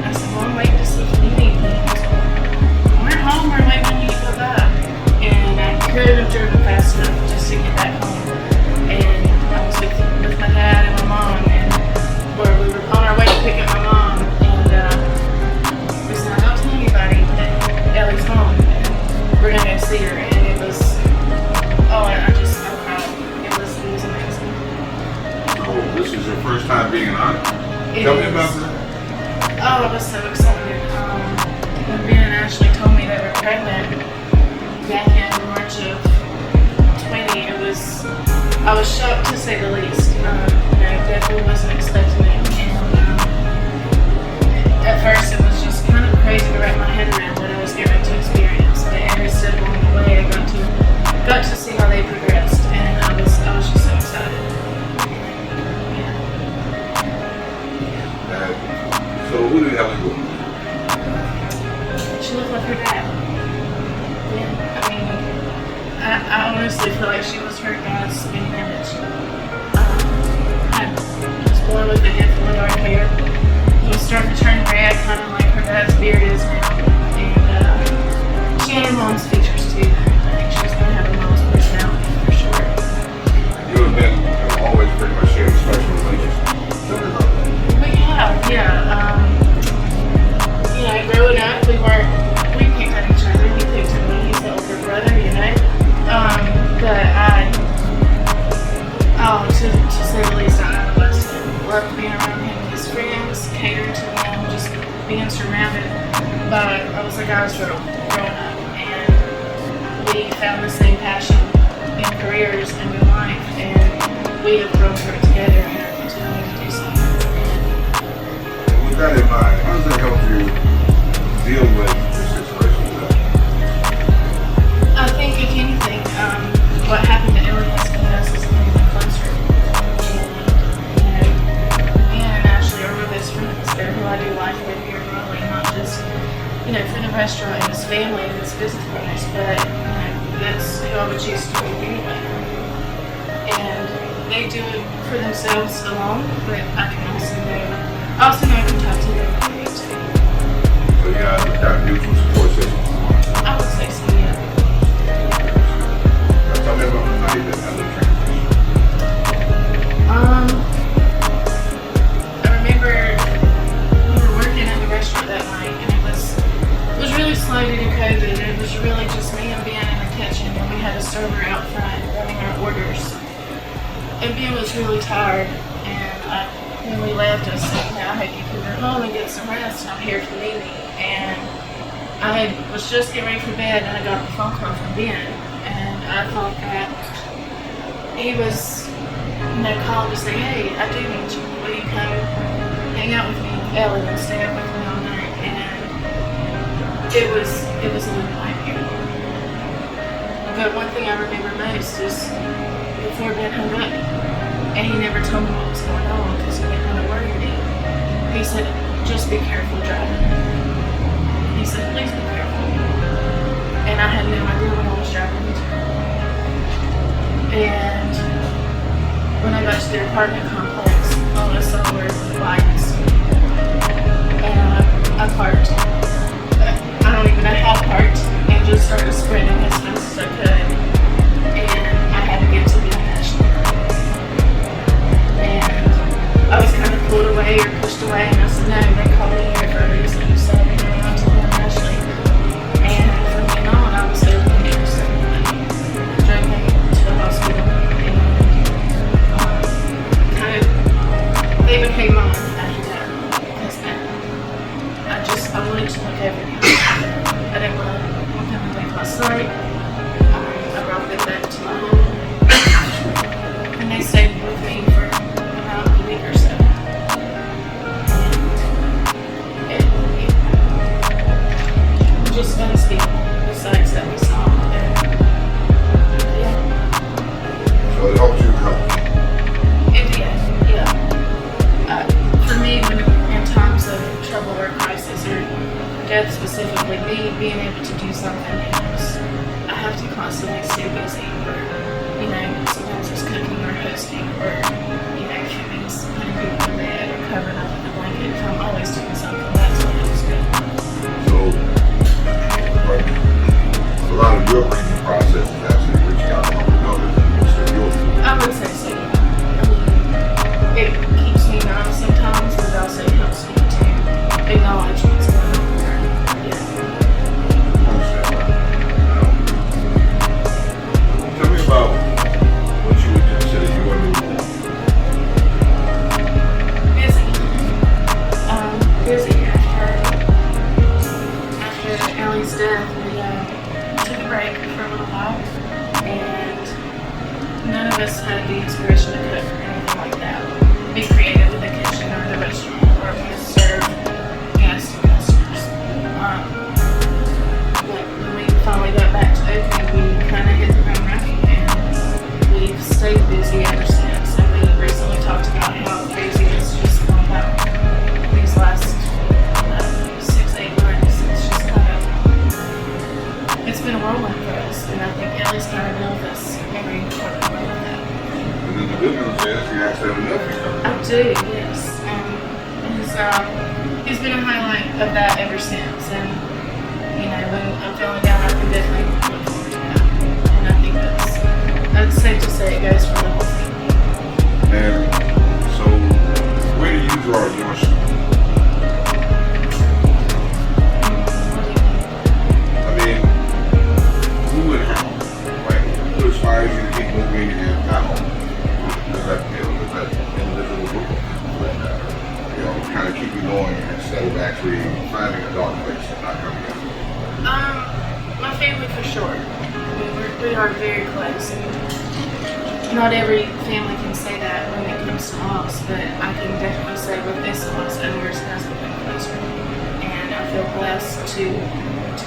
I said, "Well, I'm waiting to see if you need anything." He goes, "Well, we're home, we're waiting on you to go back." And I couldn't have driven fast enough just to get back home. And I was with my dad and my mom, and we were on our way to pick up my mom, and we said, "Don't tell anybody that Ellie's home, and we're gonna go see her." And it was, I cried. It was amazing. So this is your first time being an aunt? It Tell me is. about that. Oh, I was so excited. When Ben and Ashley told me they were pregnant back in March of 20, I was shocked to say the least. Definitely wasn't expecting it. And at first it was just kind of crazy to wrap my head around what I was getting to experience. But every step along the way I got to see how they progressed, and I was just so excited. So who do you have to go? She looked like her dad. Yeah, I mean, I honestly feel like she was her dad's spinning image. I was born with a head full of dark hair. It was starting to turn red, kind of like her dad's beard is now. And she had her mom's features too. I think she was going to have her mom's personality for sure. You and Ben have always pretty much shared a special relationship. But yeah. Growing up, we picked at each other. He picked at me. He's the older brother, But to say the least, I idolized him. Loved being around him and his friends, catered to them, just being surrounded by other guys growing up. And we found the same passion in careers and in life, and we have grown through it together and are continuing to do so. With that in mind, how does that help you deal with the situation today? I think, if anything, what happened to Ellie has made us as a family closer. And me and Ashley are real best friends. They're who I do life with here in Raleigh, not just, for the restaurant and his family and his business partners, but that's who I would choose to be anyway. And they do it for themselves alone, but I can also know I can talk to them if I need to. So you guys have got a mutual support system. I would say so, yeah. Tell me about how you did have the transition. I remember we were working at the restaurant that night, and it was really slow due to COVID. It was really just me and Ben in the kitchen, and we had a server out front running our orders. And Ben was really tired, and when we left, I said, "I hope you can go home and get some rest. I'm here if you need me." And I was just getting ready for bed, and I got a phone call from Ben, and I thought that he was, calling to say, "Hey, I do need you. Will you come hang out with me, Ellie, and stay up with me all night?" And it was a little nightmare. But one thing I remember most is before Ben hung up, and he never told me what was going on because he didn't want to worry me. He said, "Just be careful driving." He said, "Please be careful." And I had no idea what I was driving into. And when I got to the apartment complex, all I saw were lights. And I parked. I don't even know how I parked, and just started sprinting as fast as I could. And I had to get to the Ashley. And I was kind of pulled away or pushed away, and I said, "No, they called me here for a reason." So I went on to the Ashley. And from then on, I was there with him. So I drove him to the hospital. And they became mine after that. Because I wanted to look over him. I didn't want him to take my sight. I brought it back to my home. And they stayed with death specifically, me being able to do something else, I have to constantly stay busy. Or, you know, sometimes it's cooking or hosting or, you know, Kimmy's putting people in bed or covering up with a blanket. If I'm always doing something, that's when it's good. So, but a lot of your grieving process is actually reaching out to others instead of yours. I would say so. It keeps me numb sometimes, but also helps me to acknowledge what's going on. Tell me about what you would consider your new home. Busy. Busy. After Ellie's death, we took a break for a little while, and none of us had the inspiration to cook or anything like that. Be creative in the kitchen or the restaurant, or just serve guests and customers. But when we finally got back to opening, we kind of hit the ground running, and we've stayed busy ever since. And we recently talked about how crazy it's just gone about these last 6-8 months. It's just kind of, it's been a whirlwind for us, and I think Ellie's kind of known us every important way of that. And then the good news is you actually have enough income. I do, yes. He's been a highlight of that ever since. And, you know, when I'm feeling down, I can definitely look forward to that. And I think that's safe to say it goes for the whole thing. And so, where do you draw your strength? What do you think? I mean, who and how? Like, who inspires you to keep moving and how? Does that individual group kind of keep you going instead of actually finding a dark place and not coming out? My family for sure. We are very close, and not every family can say that when it comes to loss, but I can definitely say with this loss, ours has become closer, and I feel blessed to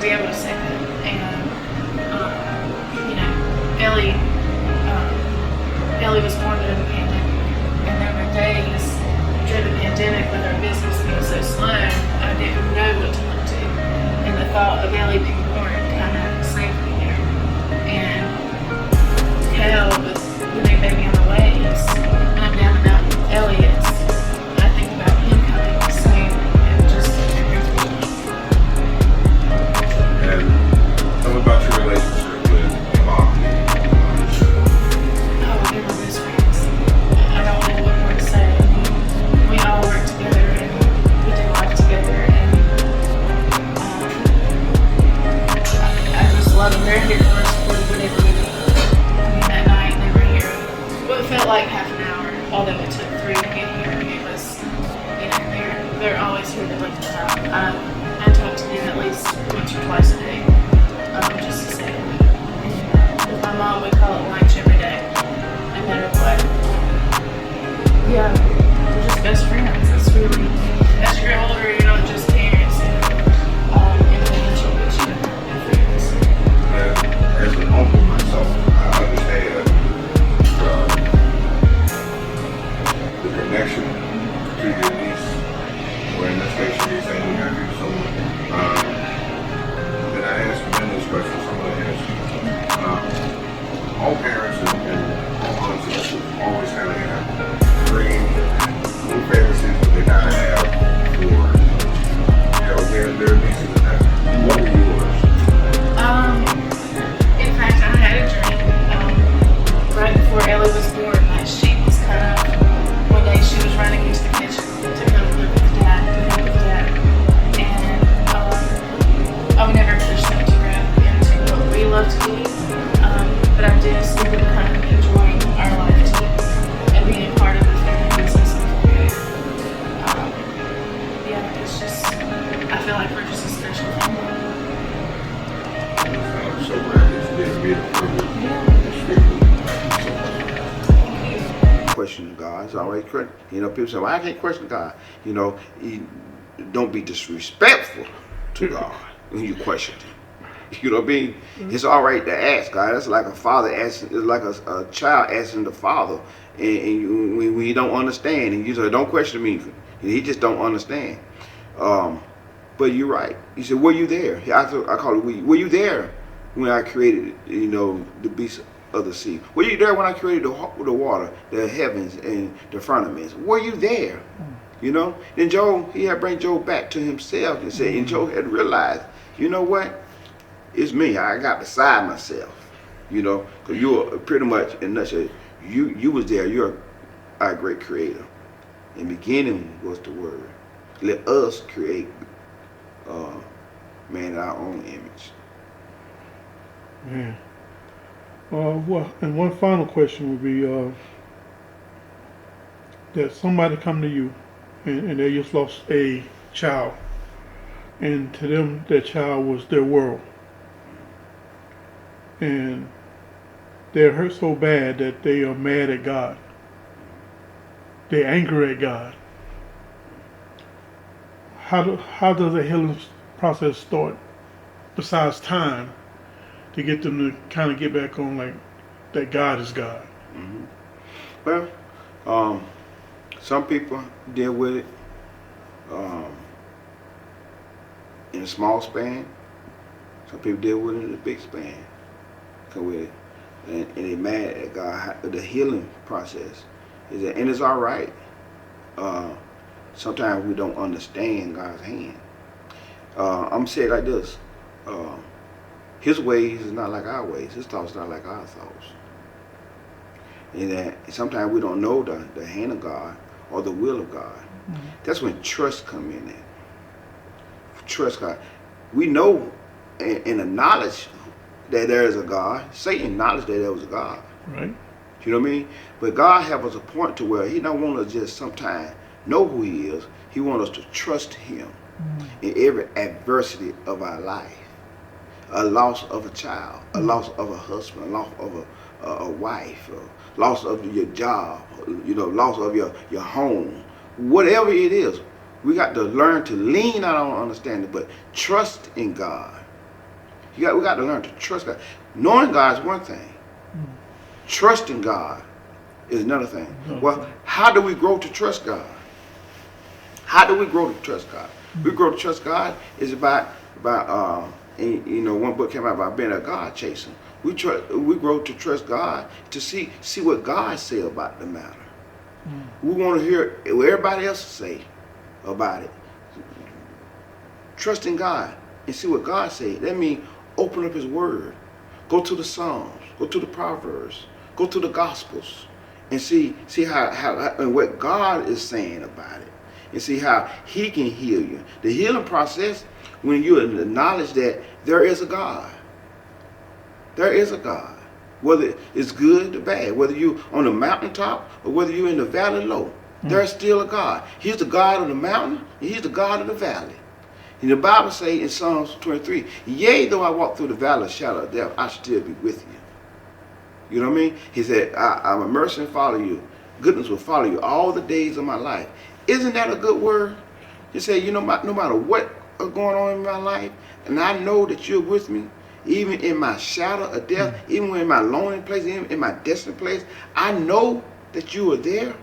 be able to say that. And you know, Ellie was born during the pandemic, and there were days during the pandemic with our business being so slow, I didn't know what to look to. And the thought of Ellie being born kind of saved me there. And hell, with the new baby on the way, when I'm down about Elliot's, I think about him coming soon and just everything. And tell me about your relationship with your mom. Oh, they were best friends. I don't know what more to say. We all work together and we do life together, and I just love them. They're here for us whenever we need. I mean, that night they were here. Well, it felt like half an hour, although it took 3 to get here. It was, you know, they're always here to lift us up. I talk to them at least once or twice a day, just to say. With my mom, we call it lunch every day, no matter what. Yeah. We're just best friends. It's really, as you get older, you're not just parents and individual, but you're friends. And as an uncle myself, I understand the connection to your niece, or in this case, your niece and your nephew. So, then I asked them this question, so I'm going to ask you. All parents and all aunts and uncles always kind of have dreams, new fantasies that they kind of have for, their nieces and nephews. What were yours? In fact, I had a dream right before Ellie was born that she was kind of, one day she was running into the kitchen to come live with Dad, to help with Dad, and I would never push them to grow into what we love to be, but I do see them kind of enjoying our life too, and being part of the family business and food. Yeah, it's just, I feel like we're just a special family. I'm so glad that you did be a privilege. Question God. It's always correct. You know, people say, well, I can't question God. You know, don't be disrespectful to God when you question him. You know what I mean? Mm-hmm. It's all right to ask God. It's like a father asking, it's like a child asking the father, and when you don't understand, and you say, don't question me. He just don't understand. But you're right. He said, were you there? I call it were you there when I created, the beasts of the sea? Were you there when I created the water, the heavens, and the firmaments? Were you there? Then Job, he had bring Job back to himself and said, and Job had realized, you know what? It's me. I got beside myself. Because you are pretty much, in a nutshell, you was there. You're our great creator. In the beginning was the word. Let us create man in our own image. Man. Well, and one final question would be that somebody come to you and they just lost a child, and to them that child was their world, and they're hurt so bad that they are mad at God. They're angry at God. How does the healing process start, besides time, to get them to kind of get back on like that God is God? Well, some people deal with it in a small span. Some people deal with it in a big span. Come with it, and they're mad at God. The healing process is that, and it's all right. Sometimes we don't understand God's hand. I'm saying it like this: His ways is not like our ways. His thoughts not like our thoughts. And that sometimes we don't know the hand of God or the will of God. That's when trust come in there. Trust God. We know in the knowledge that there is a God. Satan acknowledged that there was a God. Right. You know what I mean? But God have us a point to where He don't want us just sometimes know who He is. He wants us to trust Him in every adversity of our life. A loss of a child, a loss of a husband, a loss of a wife, a loss of your job, loss of your home. Whatever it is, we got to learn to lean out on understanding, but trust in God. We got to learn to trust God. Knowing God is one thing. Trusting God is another thing. Well, how do we grow to trust God? How do we grow to trust God? We grow to trust God is about one book came out about being a God chaser. We grow to trust God to see what God say about the matter. We want to hear what everybody else say about it. Trust in God and see what God say. That means open up His Word. Go to the Psalms. Go to the Proverbs. Go to the Gospels and see how and what God is saying about it, and see how He can heal you. The healing process, when you acknowledge that there is a God. There is a God. Whether it's good or bad, whether you're on the mountaintop or whether you're in the valley low, there's still a God. He's the God of the mountain and He's the God of the valley. And the Bible says in Psalms 23, yea, though I walk through the valley of the shadow of death, I still be with you. You know what I mean? He said, I'm a mercy and follow you. Goodness will follow you all the days of my life. Isn't that a good word? He said, no matter what is going on in my life, and I know that you're with me, even in my shadow of death, even in my lonely place, even in my destined place, I know that you are there.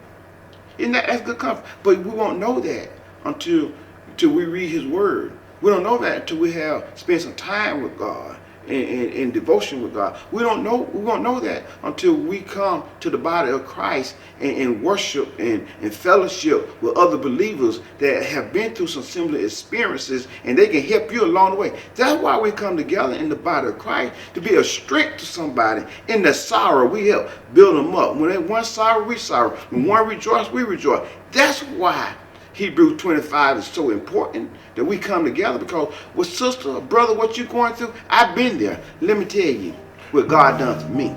Isn't that's good comfort? But we won't know that until we read His Word. We don't know that until we have spent some time with God in devotion with God. We won't know that until we come to the body of Christ and worship and fellowship with other believers that have been through some similar experiences, and they can help you along the way. That's why we come together in the body of Christ, to be a strength to somebody. In the sorrow, we help build them up. When they one sorrow, we sorrow. When one rejoice, we rejoice. That's why Hebrews 25 is so important, that we come together, because with sister or brother, what you're going through, I've been there. Let me tell you what God done for me.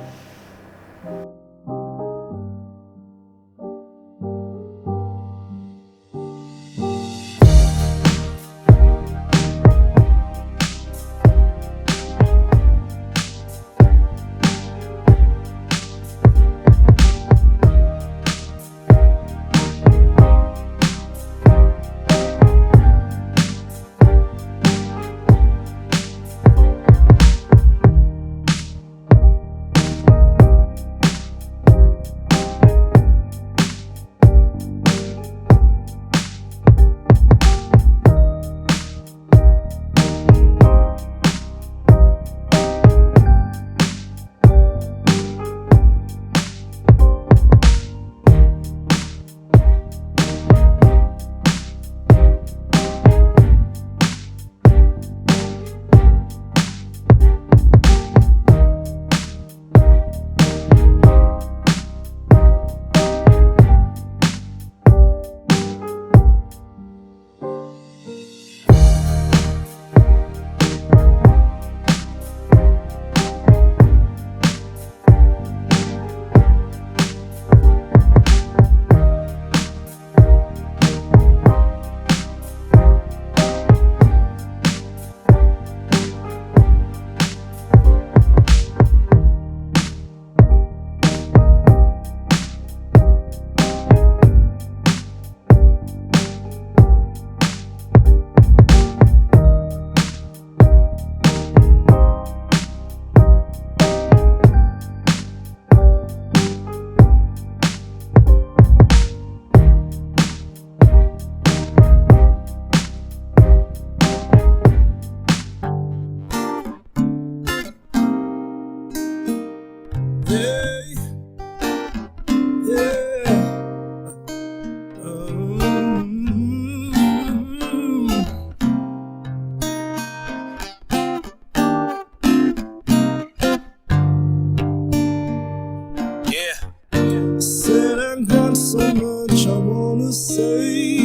much I wanna say,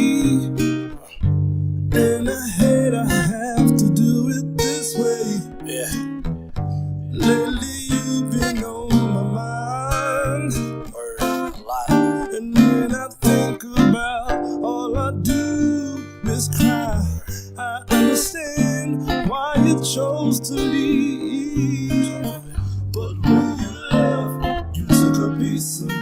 and I hate I have to do it this way. Yeah. Lately you've been on my mind, a lot. And when I think about all I do is cry, I understand why you chose to leave. But when you left, you took a piece of me.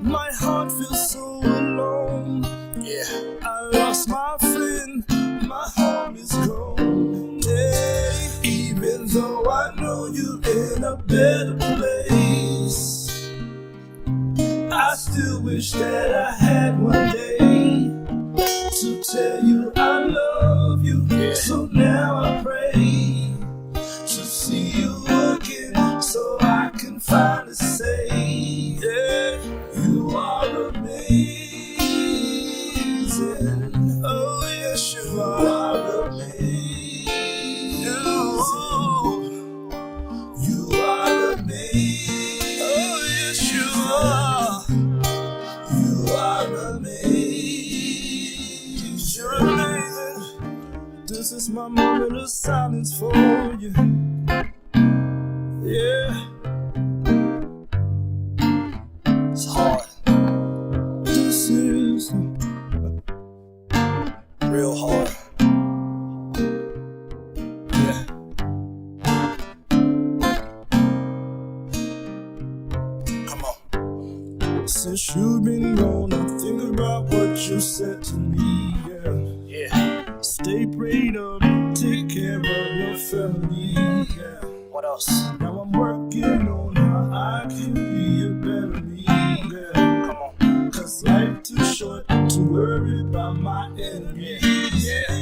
My heart feels so alone. Yeah, I lost my friend, my home is gone. Yeah, even though I know you're in a better place, I still wish that I had one day to tell you I love you. Yeah. So now I pray to see you again, so I can finally say, yeah, you are amazing. Oh yes, you are amazing. You are amazing. Oh yes, you are. You are amazing. You're amazing. This is my moment of silence for you. Yeah. It's hard. This is real hard. Yeah. Come on. Since you've been gone, I think about what you said to me. Yeah. Yeah. Stay prayed up, take care of your family. Yeah. What else? Now I'm working on how I can be a better me. Yeah. Come on. Cause life too short to worry about my enemies. Yeah.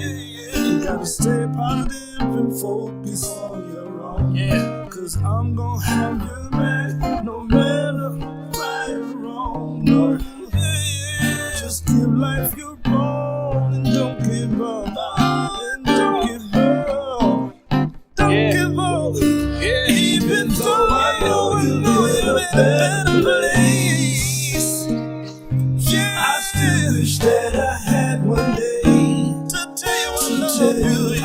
You gotta stay positive and focus on your own. Yeah. Cause I'm gonna have your back no matter right or wrong. No. Yeah. Just give life your all and don't give up. And don't give up. Don't give up. Yeah. Even though I know you're in a better place, yeah. I still wish that I had one day to tell you I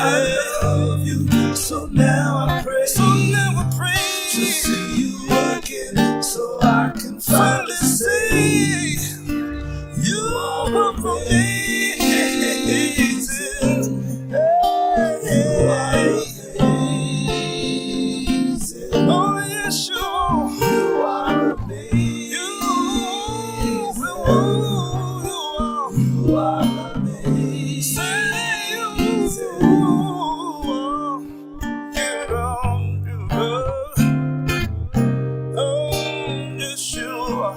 love you. So now I pray. To see you again, so I can finally say you are amazing. You are amazing. Oh yes, you are. You are amazing. You are amazing. Oh, yes, you are.